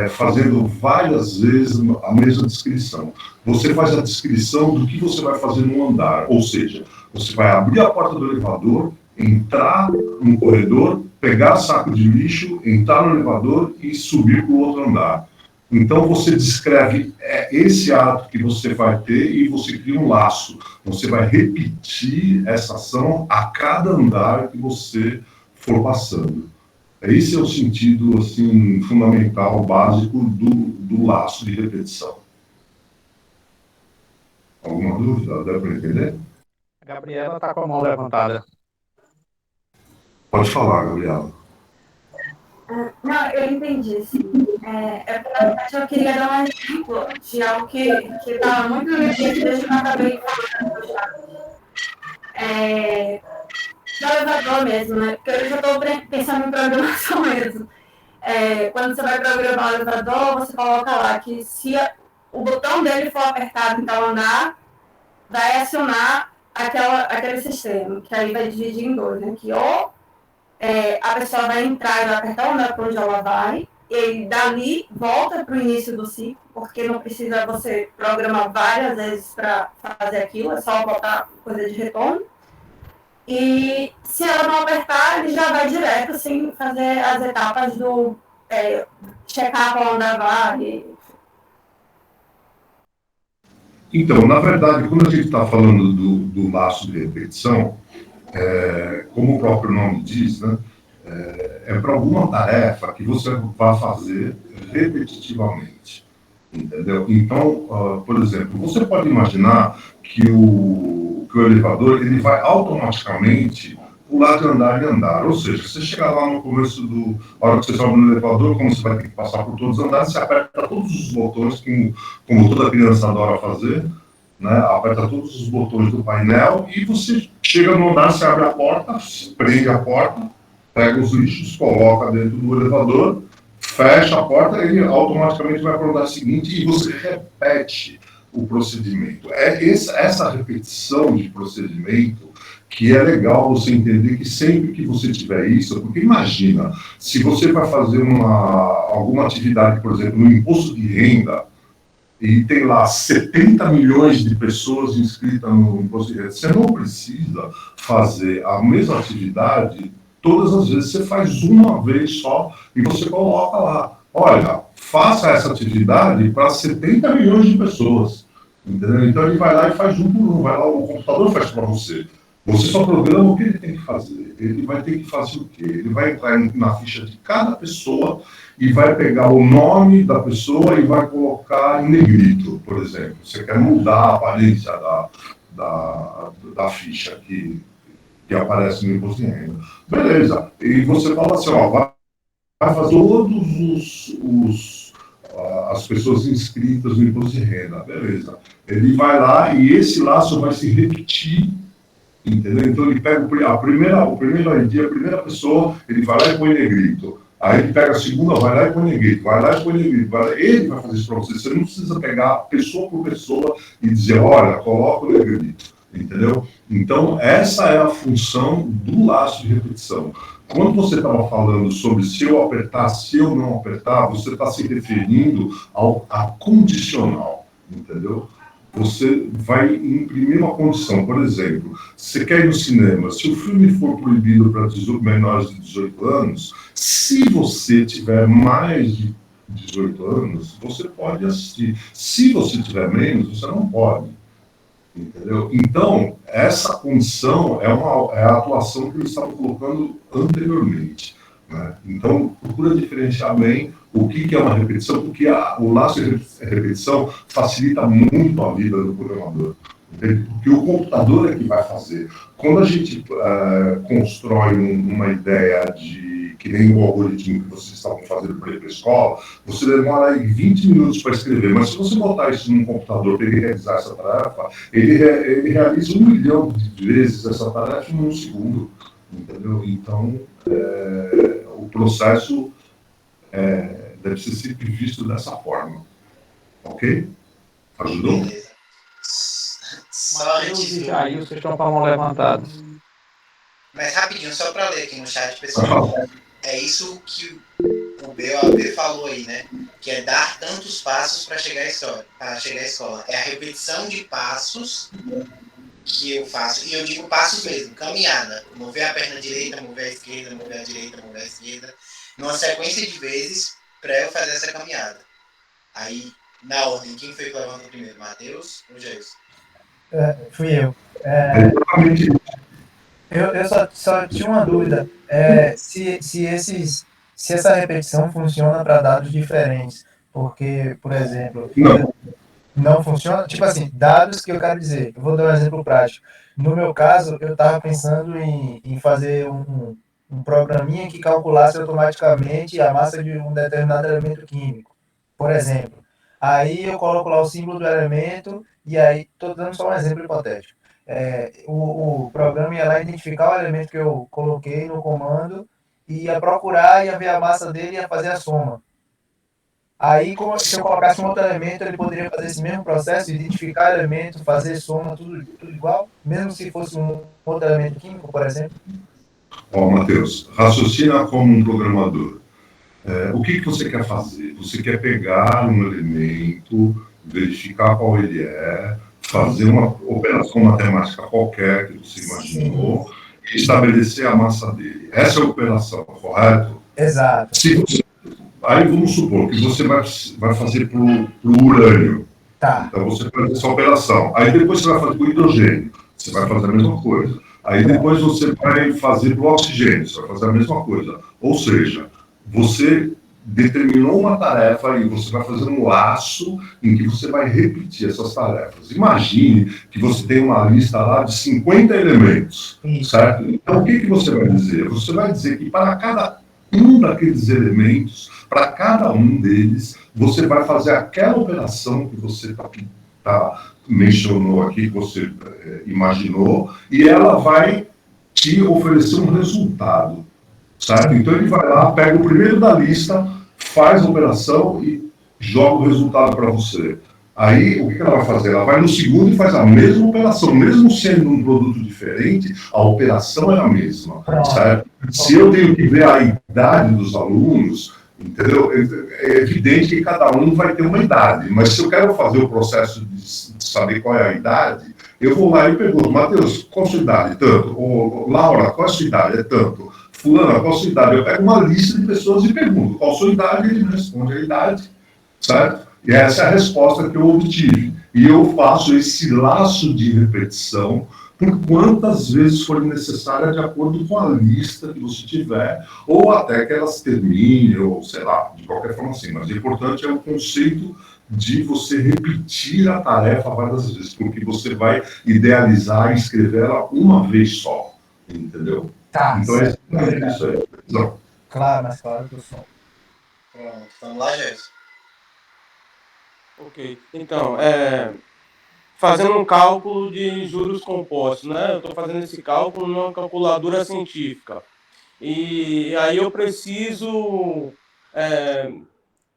fazendo várias vezes a mesma descrição. Você faz a descrição do que você vai fazer no andar, ou seja, você vai abrir a porta do elevador, entrar no corredor, pegar saco de lixo, entrar no elevador e subir para o outro andar. Então, você descreve esse ato que você vai ter e você cria um laço. Você vai repetir essa ação a cada andar que você for passando. Esse é o sentido assim, fundamental, básico do laço de repetição. Alguma dúvida? Dá para entender? A Gabriela está com a mão levantada. Pode falar, Gabriela. Não, eu entendi, sim. Eu queria dar um exemplo de algo que estava muito nítido desde que eu acabei falando. Do elevador mesmo, né? Porque eu já estou pensando em programação mesmo. Quando você vai programar o elevador, você coloca lá que se o botão dele for apertado em tal andar, vai acionar aquele sistema, que aí vai dividir em dois, né? Que ou a pessoa vai entrar e vai apertar o andar para onde ela vai, e dali volta para o início do ciclo, porque não precisa você programar várias vezes para fazer aquilo, é só botar coisa de retorno. E se ela não apertar, ele já vai direto, sem fazer as etapas do checar qual andar vai. Então, na verdade, quando a gente está falando do laço de repetição, como o próprio nome diz, né, é para alguma tarefa que você vai fazer repetitivamente, entendeu? Então, por exemplo, você pode imaginar que o elevador ele vai automaticamente pular de andar em andar, ou seja, você chega lá no começo a hora que você sobe no elevador, como você vai ter que passar por todos os andares, você aperta todos os botões, como toda criança adora fazer, né? Aperta todos os botões do painel e você chega no andar, você abre a porta, prende a porta, pega os lixos, coloca dentro do elevador, fecha a porta, ele automaticamente vai para o andar seguinte e você repete o procedimento. Essa repetição de procedimento que é legal você entender que sempre que você tiver isso, porque imagina, se você vai fazer alguma atividade, por exemplo, no imposto de renda, e tem lá 70 milhões de pessoas inscritas no imposto de renda, você não precisa fazer a mesma atividade todas as vezes, você faz uma vez só e você coloca lá, olha, faça essa atividade para 70 milhões de pessoas, entendeu? Então ele vai lá e faz um por um, vai lá, o computador faz para você. Você só programa o que ele tem que fazer. Ele vai ter que fazer o quê? Ele vai entrar na ficha de cada pessoa e vai pegar o nome da pessoa e vai colocar em negrito, por exemplo. Você quer mudar a aparência da ficha que aparece no imposto de renda. Beleza. E você fala assim, ó, vai fazer todos as pessoas inscritas no imposto de renda. Beleza. Ele vai lá e esse laço vai se repetir. Entendeu? Então ele pega o primeiro ID, a primeira pessoa, ele vai lá e põe negrito. Aí ele pega a segunda, vai lá e põe negrito, vai lá e põe negrito. Ele vai fazer isso para você. Você não precisa pegar pessoa por pessoa e dizer, olha, coloca o negrito. Entendeu? Então essa é a função do laço de repetição. Quando você estava falando sobre se eu apertar, se eu não apertar, você está se referindo a condicional. Entendeu? Você vai imprimir uma condição, por exemplo, você quer ir no cinema, se o filme for proibido para menores de 18 anos, se você tiver mais de 18 anos, você pode assistir. Se você tiver menos, você não pode. Entendeu? Então, essa condição é a atuação que eu estava colocando anteriormente. Né? Então, procura diferenciar bem o que é uma repetição, porque o laço de repetição facilita muito a vida do programador. Entende? Porque o computador é que vai fazer. Quando a gente constrói uma ideia de que nem o algoritmo que vocês estavam fazendo para ir para a escola, você demora aí 20 minutos para escrever, mas se você botar isso num computador para ele realizar essa tarefa, ele realiza 1 milhão de vezes essa tarefa em 1 segundo, entendeu? Então, o processo deve ser sempre visto dessa forma, ok? Ajudou? Matheus e Jair, vocês estão com a mão levantada. Mas rapidinho, só para ler aqui no chat, pessoal. É isso que o BOAB falou aí, né? Que é dar tantos passos para chegar à escola. É a repetição de passos que eu faço. E eu digo passos mesmo, caminhada. Mover a perna direita, mover a esquerda, mover a direita, mover a esquerda. Numa sequência de vezes para eu fazer essa caminhada. Aí, na ordem, quem foi que levantou primeiro? Matheus ou Jailson? Fui eu. Eu só tinha uma dúvida. Se essa repetição funciona para dados diferentes. Porque, por exemplo, não funciona. Tipo assim, dados que eu quero dizer. Eu vou dar um exemplo prático. No meu caso, eu estava pensando em fazer um programinha que calculasse automaticamente a massa de um determinado elemento químico. Por exemplo. Aí eu coloco lá o símbolo do elemento. E aí, estou dando só um exemplo hipotético. O programa ia lá identificar o elemento que eu coloquei no comando, ia procurar, ia ver a massa dele e ia fazer a soma. Aí, se eu colocasse um outro elemento, ele poderia fazer esse mesmo processo, identificar elemento, fazer soma, tudo igual, mesmo se fosse um outro elemento químico, por exemplo? Matheus, raciocina como um programador. O que você quer fazer? Você quer pegar um elemento, verificar qual ele é, fazer uma operação matemática qualquer que você imaginou e estabelecer a massa dele. Essa é a operação, correto? Exato. Aí vamos supor que você vai fazer para o urânio. Tá. Então você faz essa operação. Aí depois você vai fazer para o hidrogênio. Você vai fazer a mesma coisa. Aí depois você vai fazer para o oxigênio. Você vai fazer a mesma coisa. Ou seja, você determinou uma tarefa e você vai fazer um laço em que você vai repetir essas tarefas. Imagine que você tem uma lista lá de 50 elementos, certo? Então, o que você vai dizer? Você vai dizer que para cada um daqueles elementos, para cada um deles, você vai fazer aquela operação que você mencionou aqui, que você imaginou, e ela vai te oferecer um resultado. Certo? Então ele vai lá, pega o primeiro da lista, faz a operação e joga o resultado para você. Aí, o que ela vai fazer? Ela vai no segundo e faz a mesma operação. Mesmo sendo um produto diferente, a operação é a mesma. Certo? Se eu tenho que ver a idade dos alunos, entendeu? É evidente que cada um vai ter uma idade. Mas se eu quero fazer o processo de saber qual é a idade, eu vou lá e pergunto, Matheus, qual a sua idade? Tanto. Ou, Laura, qual a sua idade? É tanto. Fulana, qual a sua idade? Eu pego uma lista de pessoas e pergunto qual a sua idade, e ele me responde a idade, certo? E essa é a resposta que eu obtive. E eu faço esse laço de repetição por quantas vezes for necessária, de acordo com a lista que você tiver, ou até que elas terminem, ou sei lá, de qualquer forma assim. Mas o importante é o conceito de você repetir a tarefa várias vezes, porque você vai idealizar e escrever ela uma vez só, entendeu? Tá. Então é isso aí. Não. Claro, mas claro que eu sou. Pronto, vamos lá, Gerson. Ok. Então, fazendo um cálculo de juros compostos, né? Eu estou fazendo esse cálculo numa calculadora científica. E aí eu preciso...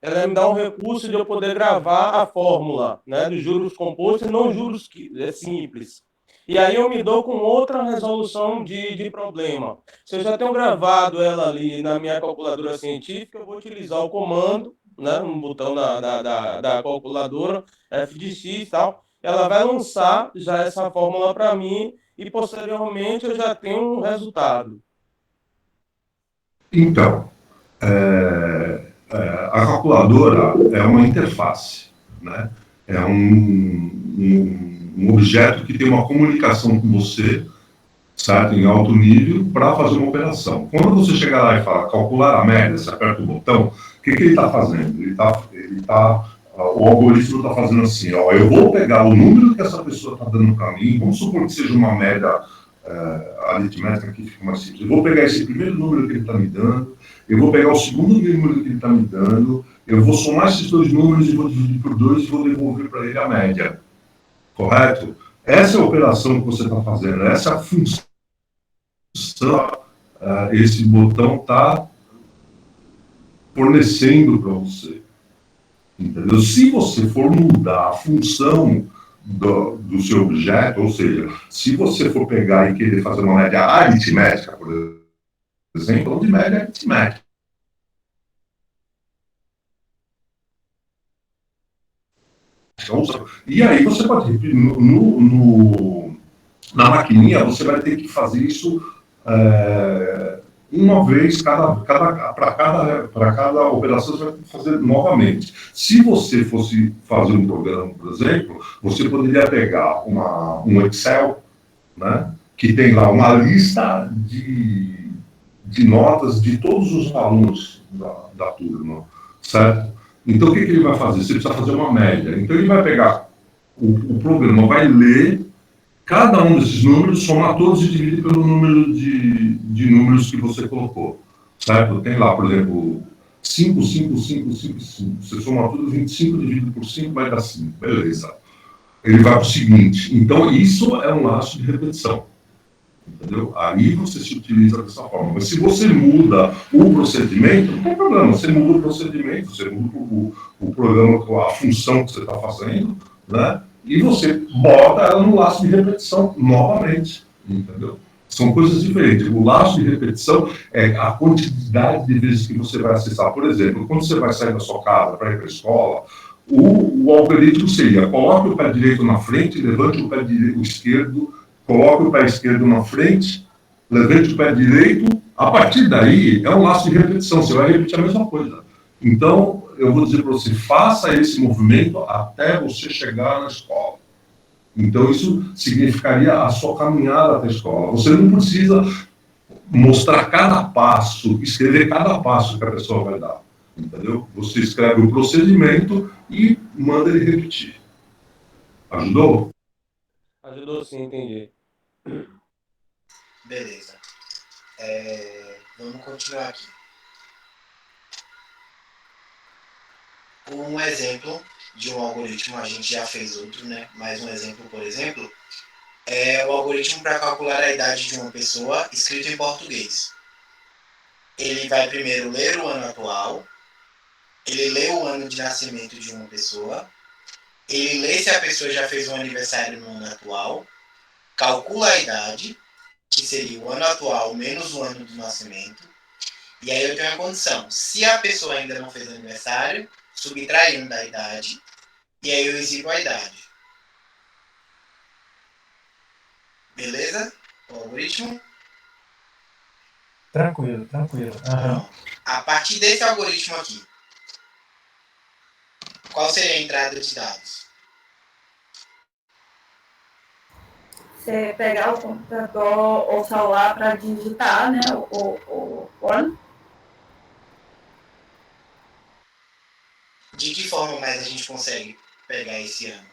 ela me dá um recurso de eu poder gravar a fórmula, né, dos juros compostos e não juros simples. E aí eu me dou com outra resolução de problema. Se eu já tenho gravado ela ali na minha calculadora científica, eu vou utilizar o comando, né, no botão da calculadora, f de x e tal. Ela vai lançar já essa fórmula para mim e posteriormente eu já tenho um resultado. Então, a calculadora é uma interface, né? É um objeto que tem uma comunicação com você, certo? Em alto nível, para fazer uma operação. Quando você chega lá e fala calcular a média, você aperta o botão, o que ele está fazendo? O algoritmo está fazendo assim, ó, eu vou pegar o número que essa pessoa está dando para mim, vamos supor que seja uma média aritmética aqui fica mais simples. Eu vou pegar esse primeiro número que ele está me dando, eu vou pegar o segundo número que ele está me dando, eu vou somar esses dois números e vou dividir por 2 e vou devolver para ele a média. Correto? Essa é a operação que você está fazendo, essa é a função esse botão está fornecendo para você. Entendeu? Se você for mudar a função do seu objeto, ou seja, se você for pegar e querer fazer uma média aritmética, por exemplo, de média aritmética. E aí você pode, na maquininha, você vai ter que fazer isso uma vez para cada operação, você vai ter que fazer novamente. Se você fosse fazer um programa, por exemplo, você poderia pegar um Excel, né, que tem lá uma lista de notas de todos os alunos da turma, certo? Então, o que ele vai fazer? Você precisa fazer uma média. Então, ele vai pegar, o programa vai ler cada um desses números, somar todos e dividir pelo número de números que você colocou, certo? Tem lá, por exemplo, 5, 5, 5, 5, 5. Você soma tudo, 25 dividido por 5 vai dar 5. Beleza. Ele vai para o seguinte. Então, isso é um laço de repetição. Entendeu? Aí você se utiliza dessa forma. Mas se você muda o procedimento, não tem problema. Você muda o procedimento, você muda o programa, a função que você está fazendo, né? E você bota ela no laço de repetição novamente. Entendeu? São coisas diferentes. O laço de repetição é a quantidade de vezes que você vai acessar. Por exemplo, quando você vai sair da sua casa para ir para a escola, o algoritmo seria: coloque o pé direito na frente, levante o pé esquerdo, coloque o pé esquerdo na frente, levante o pé direito. A partir daí, é um laço de repetição, você vai repetir a mesma coisa. Então, eu vou dizer para você, faça esse movimento até você chegar na escola. Então, isso significaria a sua caminhada até a escola. Você não precisa mostrar cada passo, escrever cada passo que a pessoa vai dar. Entendeu? Você escreve o procedimento e manda ele repetir. Ajudou? Ajudou sim, entendi. Beleza. Vamos continuar aqui. Um exemplo de um algoritmo, a gente já fez outro, né? Mais um exemplo, por exemplo, é o algoritmo para calcular a idade de uma pessoa escrito em português. Ele vai primeiro ler o ano atual, ele lê o ano de nascimento de uma pessoa, ele lê se a pessoa já fez um aniversário no ano atual, calcula a idade, que seria o ano atual menos o ano do nascimento, e aí eu tenho a condição: se a pessoa ainda não fez aniversário, subtrai 1 da idade, e aí eu exibo a idade. Beleza? O algoritmo? Tranquilo, tranquilo. Uhum. A partir desse algoritmo aqui, qual seria a entrada de dados? Você pegar o computador ou celular para digitar, né, o ano. De que forma mais a gente consegue pegar esse ano?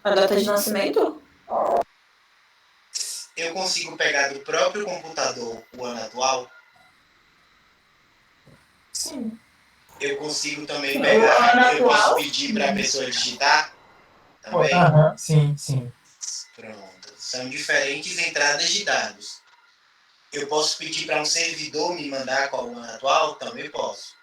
A data de nascimento? Eu consigo pegar do próprio computador o ano atual? Sim. Eu consigo também Sim, pegar, eu atual? posso pedir para a pessoa digitar também? Sim, sim. Pronto. São diferentes entradas de dados. Eu posso pedir para um servidor me mandar qual o ano atual? Também posso.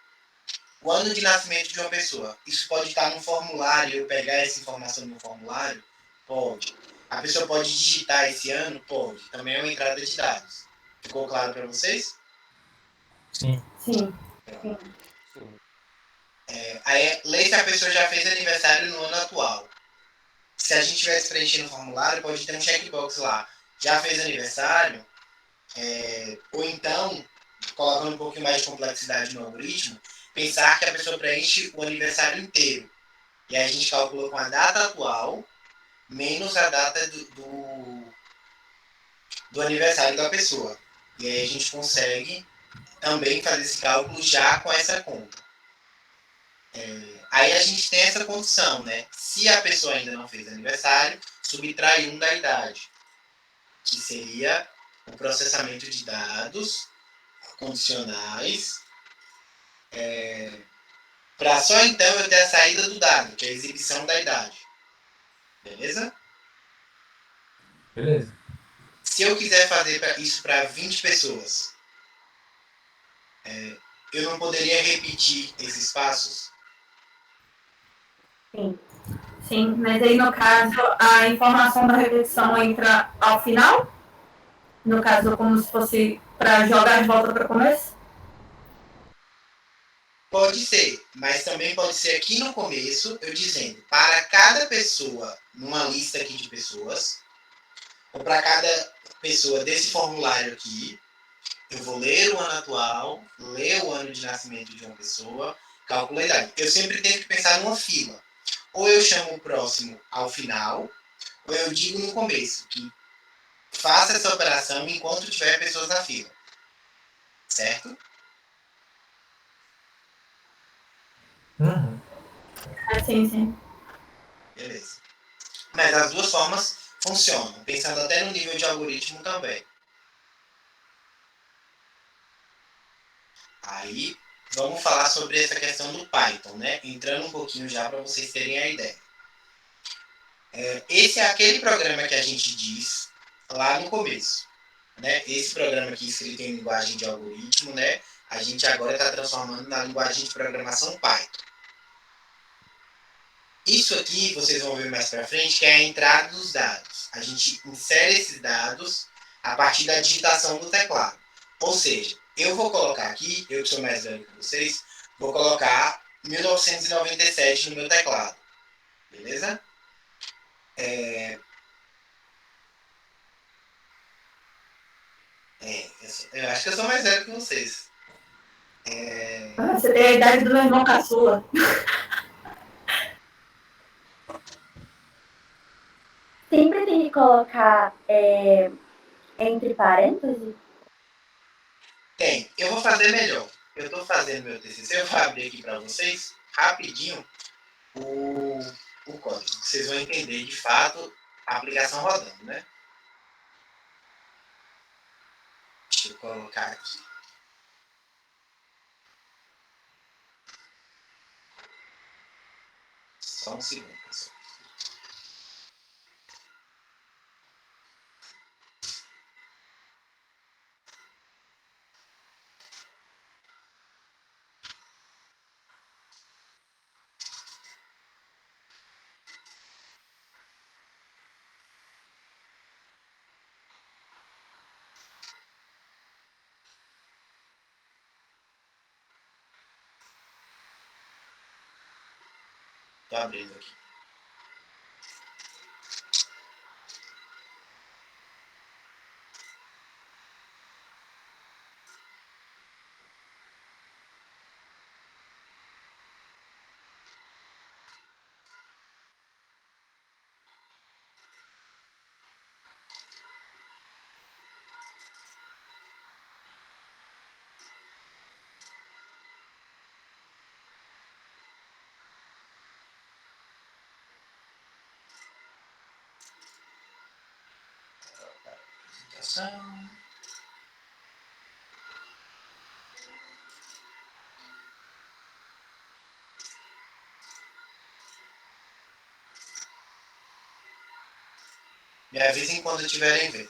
O ano de nascimento de uma pessoa, isso pode estar no formulário, eu pegar essa informação no formulário? Pode. A pessoa pode digitar esse ano? Pode. Também é uma entrada de dados. Ficou claro para vocês? Sim. Sim. Aí, lê se a pessoa já fez aniversário no ano atual. Se a gente estivesse preenchendo o formulário, pode ter um checkbox lá. Já fez aniversário? Ou então, colocando um pouquinho mais de complexidade no algoritmo, pensar que a pessoa preenche o aniversário inteiro. E aí a gente calcula com a data atual, menos a data do aniversário da pessoa. E aí a gente consegue também fazer esse cálculo já com essa conta. Aí a gente tem essa condição, né? Se a pessoa ainda não fez aniversário, subtrai 1 da idade, que seria o processamento de dados condicionais, para só então eu ter a saída do dado, que é a exibição da idade. Beleza? Beleza. Se eu quiser fazer isso para 20 pessoas, eu não poderia repetir esses passos? Sim. Sim, mas aí no caso a informação da repetição entra ao final? No caso, como se fosse para jogar de volta para o começo? Pode ser, mas também pode ser aqui no começo, eu dizendo, para cada pessoa, numa lista aqui de pessoas, ou para cada pessoa desse formulário aqui, eu vou ler o ano atual, ler o ano de nascimento de uma pessoa, calcular a idade. Eu sempre tenho que pensar numa fila. Ou eu chamo o próximo ao final, ou eu digo no começo, que faça essa operação enquanto tiver pessoas na fila. Certo? Sim, sim. Beleza. Mas as duas formas funcionam, pensando até no nível de algoritmo também. Aí, vamos falar sobre essa questão do Python, né? Entrando um pouquinho já para vocês terem a ideia. Esse é aquele programa que a gente diz lá no começo, né? Esse programa aqui escrito em linguagem de algoritmo, né? A gente agora está transformando na linguagem de programação Python. Isso aqui, vocês vão ver mais para frente, que é a entrada dos dados. A gente insere esses dados a partir da digitação do teclado. Ou seja, eu vou colocar aqui, eu que sou mais velho que vocês, vou colocar 1997 no meu teclado. Beleza? Eu acho que eu sou mais velho que vocês. Você tem a idade do meu irmão caçula. Sempre tem que colocar entre parênteses? Tem. Eu vou fazer melhor. Eu estou fazendo meu TCC, eu vou abrir aqui para vocês, rapidinho, o código. Vocês vão entender, de fato, a aplicação rodando, né? Deixa eu colocar aqui. Só um segundo, pessoal. Estou abrindo aqui. Apresentação. Me avisem quando tiverem vendo.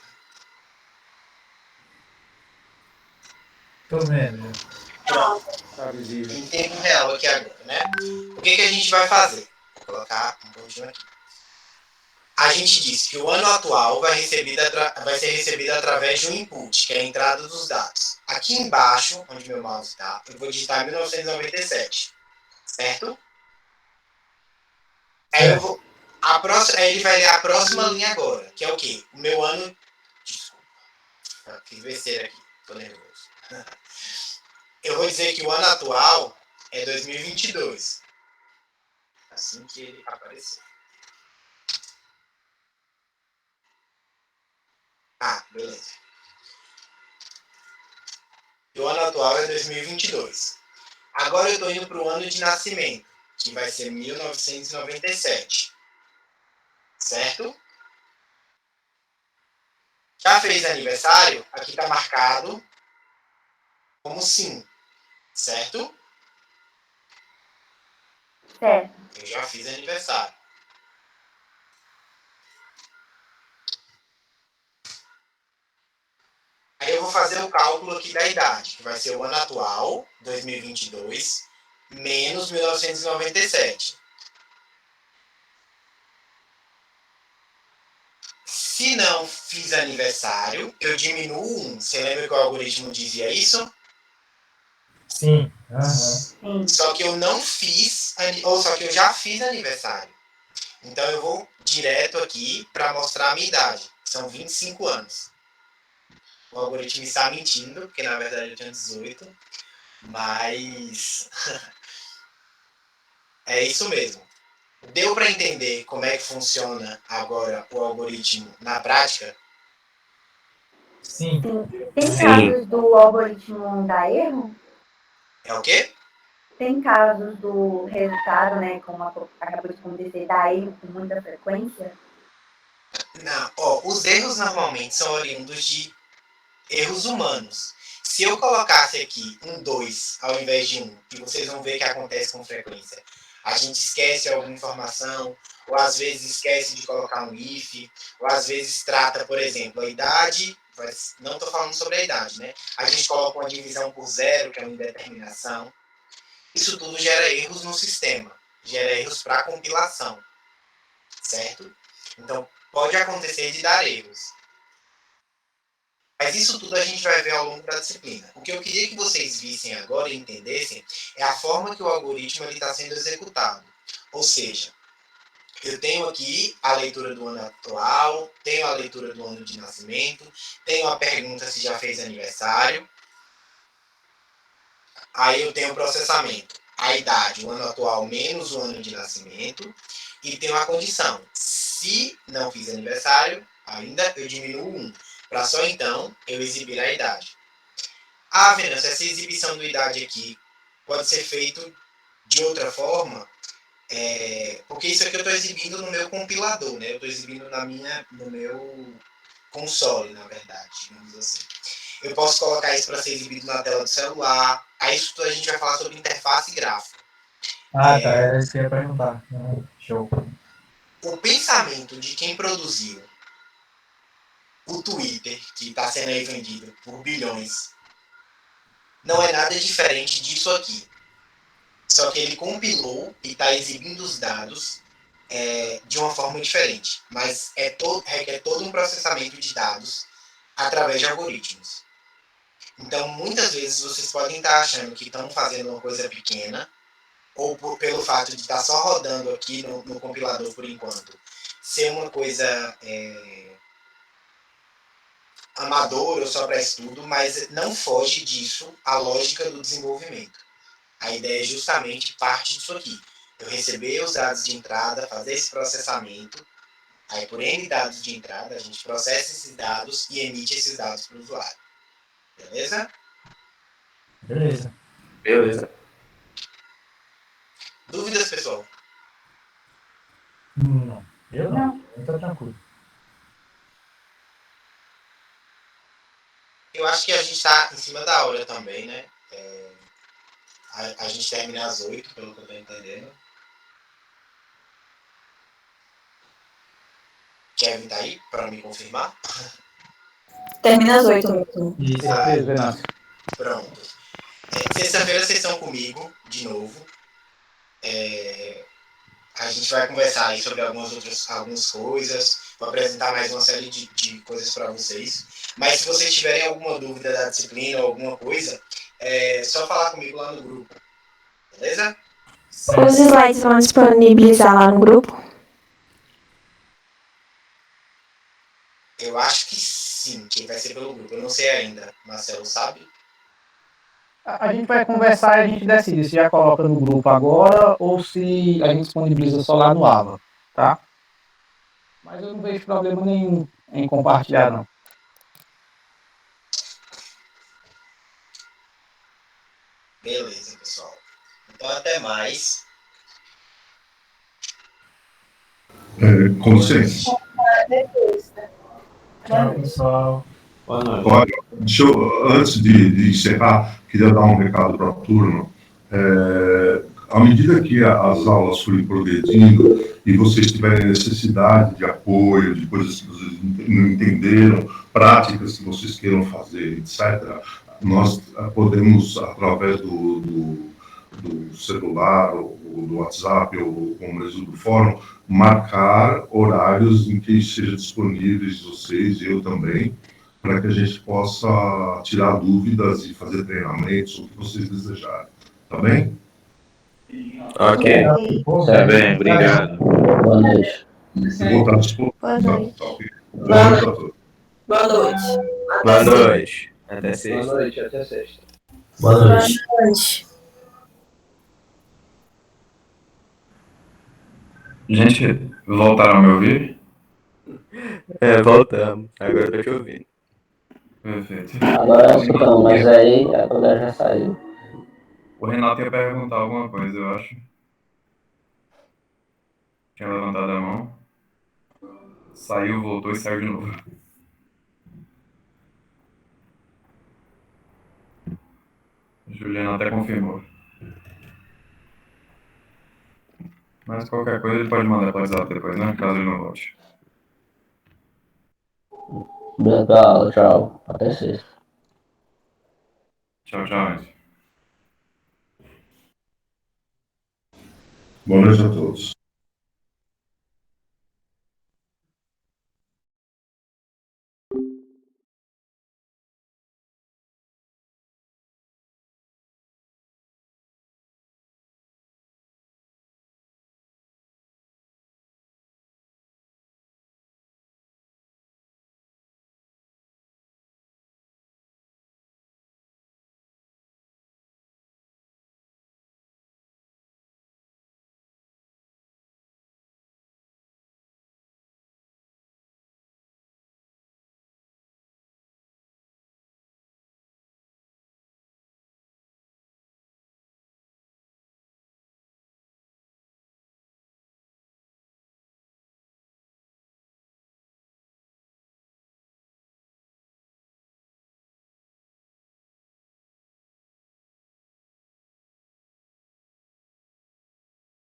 Tô vendo. Pronto. Em tempo real aqui agora, né? O que a gente vai fazer? Vou colocar um pontinho aqui. A gente disse que o ano atual vai ser recebido através de um input, que é a entrada dos dados. Aqui embaixo, onde meu mouse está, eu vou digitar 1997. Certo? Aí eu vou... Aí ele vai ler a próxima linha agora, que é o quê? O meu ano... Desculpa. Fiz besteira aqui. Tô nervoso. Eu vou dizer que o ano atual é 2022. Assim que ele aparecer. Beleza. E o ano atual é 2022. Agora eu estou indo para o ano de nascimento, que vai ser 1997. Certo? Já fez aniversário? Aqui está marcado como sim, certo? Certo. Eu já fiz aniversário. Aí eu vou fazer o cálculo aqui da idade, que vai ser o ano atual, 2022, menos 1997. Se não fiz aniversário, eu diminuo 1. Você lembra que o algoritmo dizia isso? Sim. Só que eu não fiz, ou só que eu já fiz aniversário. Então eu vou direto aqui para mostrar a minha idade. São 25 anos. O algoritmo está mentindo, porque na verdade eu tinha 18. Mas é isso mesmo. Deu para entender como é que funciona agora o algoritmo na prática? Sim. Tem casos do algoritmo dar erro? É o quê? Tem casos do resultado, né, como acabou de acontecer, dar erro com muita frequência? Não. Os erros normalmente são oriundos de erros humanos. Se eu colocasse aqui um 2 ao invés de 1, que vocês vão ver que acontece com frequência, a gente esquece alguma informação, ou às vezes esquece de colocar um if, ou às vezes trata, por exemplo, a idade, não estou falando sobre a idade, né? A gente coloca uma divisão por zero, que é uma indeterminação. Isso tudo gera erros no sistema, gera erros para compilação, certo? Então, pode acontecer de dar erros. Mas isso tudo a gente vai ver ao longo da disciplina. O que eu queria que vocês vissem agora e entendessem é a forma que o algoritmo está sendo executado. Ou seja, eu tenho aqui a leitura do ano atual, tenho a leitura do ano de nascimento, tenho a pergunta se já fez aniversário. Aí eu tenho o processamento, a idade, o ano atual menos o ano de nascimento, e tenho a condição. Se não fiz aniversário, ainda eu diminuo 1, para só então eu exibir a idade. Ah, Venâncio, essa exibição da idade aqui pode ser feito de outra forma, porque isso aqui eu estou exibindo no meu compilador, né? Eu estou exibindo no meu console, na verdade, digamos assim. Eu posso colocar isso para ser exibido na tela do celular. Aí isso tudo a gente vai falar sobre interface gráfica. Tá, era isso que eu ia perguntar. Show. O pensamento de quem produziu o Twitter, que está sendo aí vendido por bilhões, não é nada diferente disso aqui. Só que ele compilou e está exibindo os dados de uma forma diferente. Mas requer todo um processamento de dados através de algoritmos. Então, muitas vezes, vocês podem estar achando que estão fazendo uma coisa pequena, ou pelo fato de estar só rodando aqui no compilador por enquanto, ser uma coisa amadora ou só para estudo, mas não foge disso a lógica do desenvolvimento. A ideia é justamente parte disso aqui. Eu receber os dados de entrada, fazer esse processamento, aí por N dados de entrada, a gente processa esses dados e emite esses dados para o usuário. Beleza? Beleza. Dúvidas, pessoal? Não. Eu não. Eu tô tranquilo. Eu acho que a gente está em cima da hora também, né? A gente termina às 8, pelo que eu estou entendendo. Kevin tá aí para me confirmar? Termina às 8 mesmo. Isso. Pronto. Sexta-feira vocês estão comigo, de novo. A gente vai conversar aí sobre algumas coisas, vou apresentar mais uma série de coisas para vocês. Mas se vocês tiverem alguma dúvida da disciplina ou alguma coisa, é só falar comigo lá no grupo. Beleza? Os slides vão disponibilizar lá no grupo? Eu acho que sim, que vai ser pelo grupo. Eu não sei ainda. Marcelo sabe? A gente vai conversar e a gente decide se já coloca no grupo agora ou se a gente disponibiliza só lá no AVA, tá? Mas eu não vejo problema nenhum em compartilhar, não. Beleza, pessoal. Então, até mais. Com licença. Tchau, pessoal. Boa noite. Olha, antes de encerrar, queria dar um recado para a turma. À medida que as aulas forem progredindo e vocês tiverem necessidade de apoio, de coisas que vocês não entenderam, práticas que vocês queiram fazer, etc., nós podemos, através do celular, ou do WhatsApp, ou como mesmo do fórum, marcar horários em que sejam disponíveis vocês e eu também, para que a gente possa tirar dúvidas e fazer treinamentos, o que vocês desejarem. Tá bem? Ok. Tá bem, obrigado. Boa noite. Eu vou estar disponível. Boa noite. Tá, ok. Boa noite a todos. Boa noite. Boa noite. Até Boa sexta. noite, até sexta. Boa noite. Boa noite. Gente, voltaram a me ouvir? Voltamos. Agora eu tô te ouvindo. Perfeito. Agora escutamos, mas aí a colega já saiu. O Renato ia perguntar alguma coisa, eu acho. Tinha levantado a mão. Saiu, voltou e saiu de novo. Juliana até confirmou. Mas qualquer coisa ele pode mandar para o WhatsApp depois, né? Caso ele não volte. Legal, tchau. Até sexta. Tchau, tchau, gente. Boa noite a todos.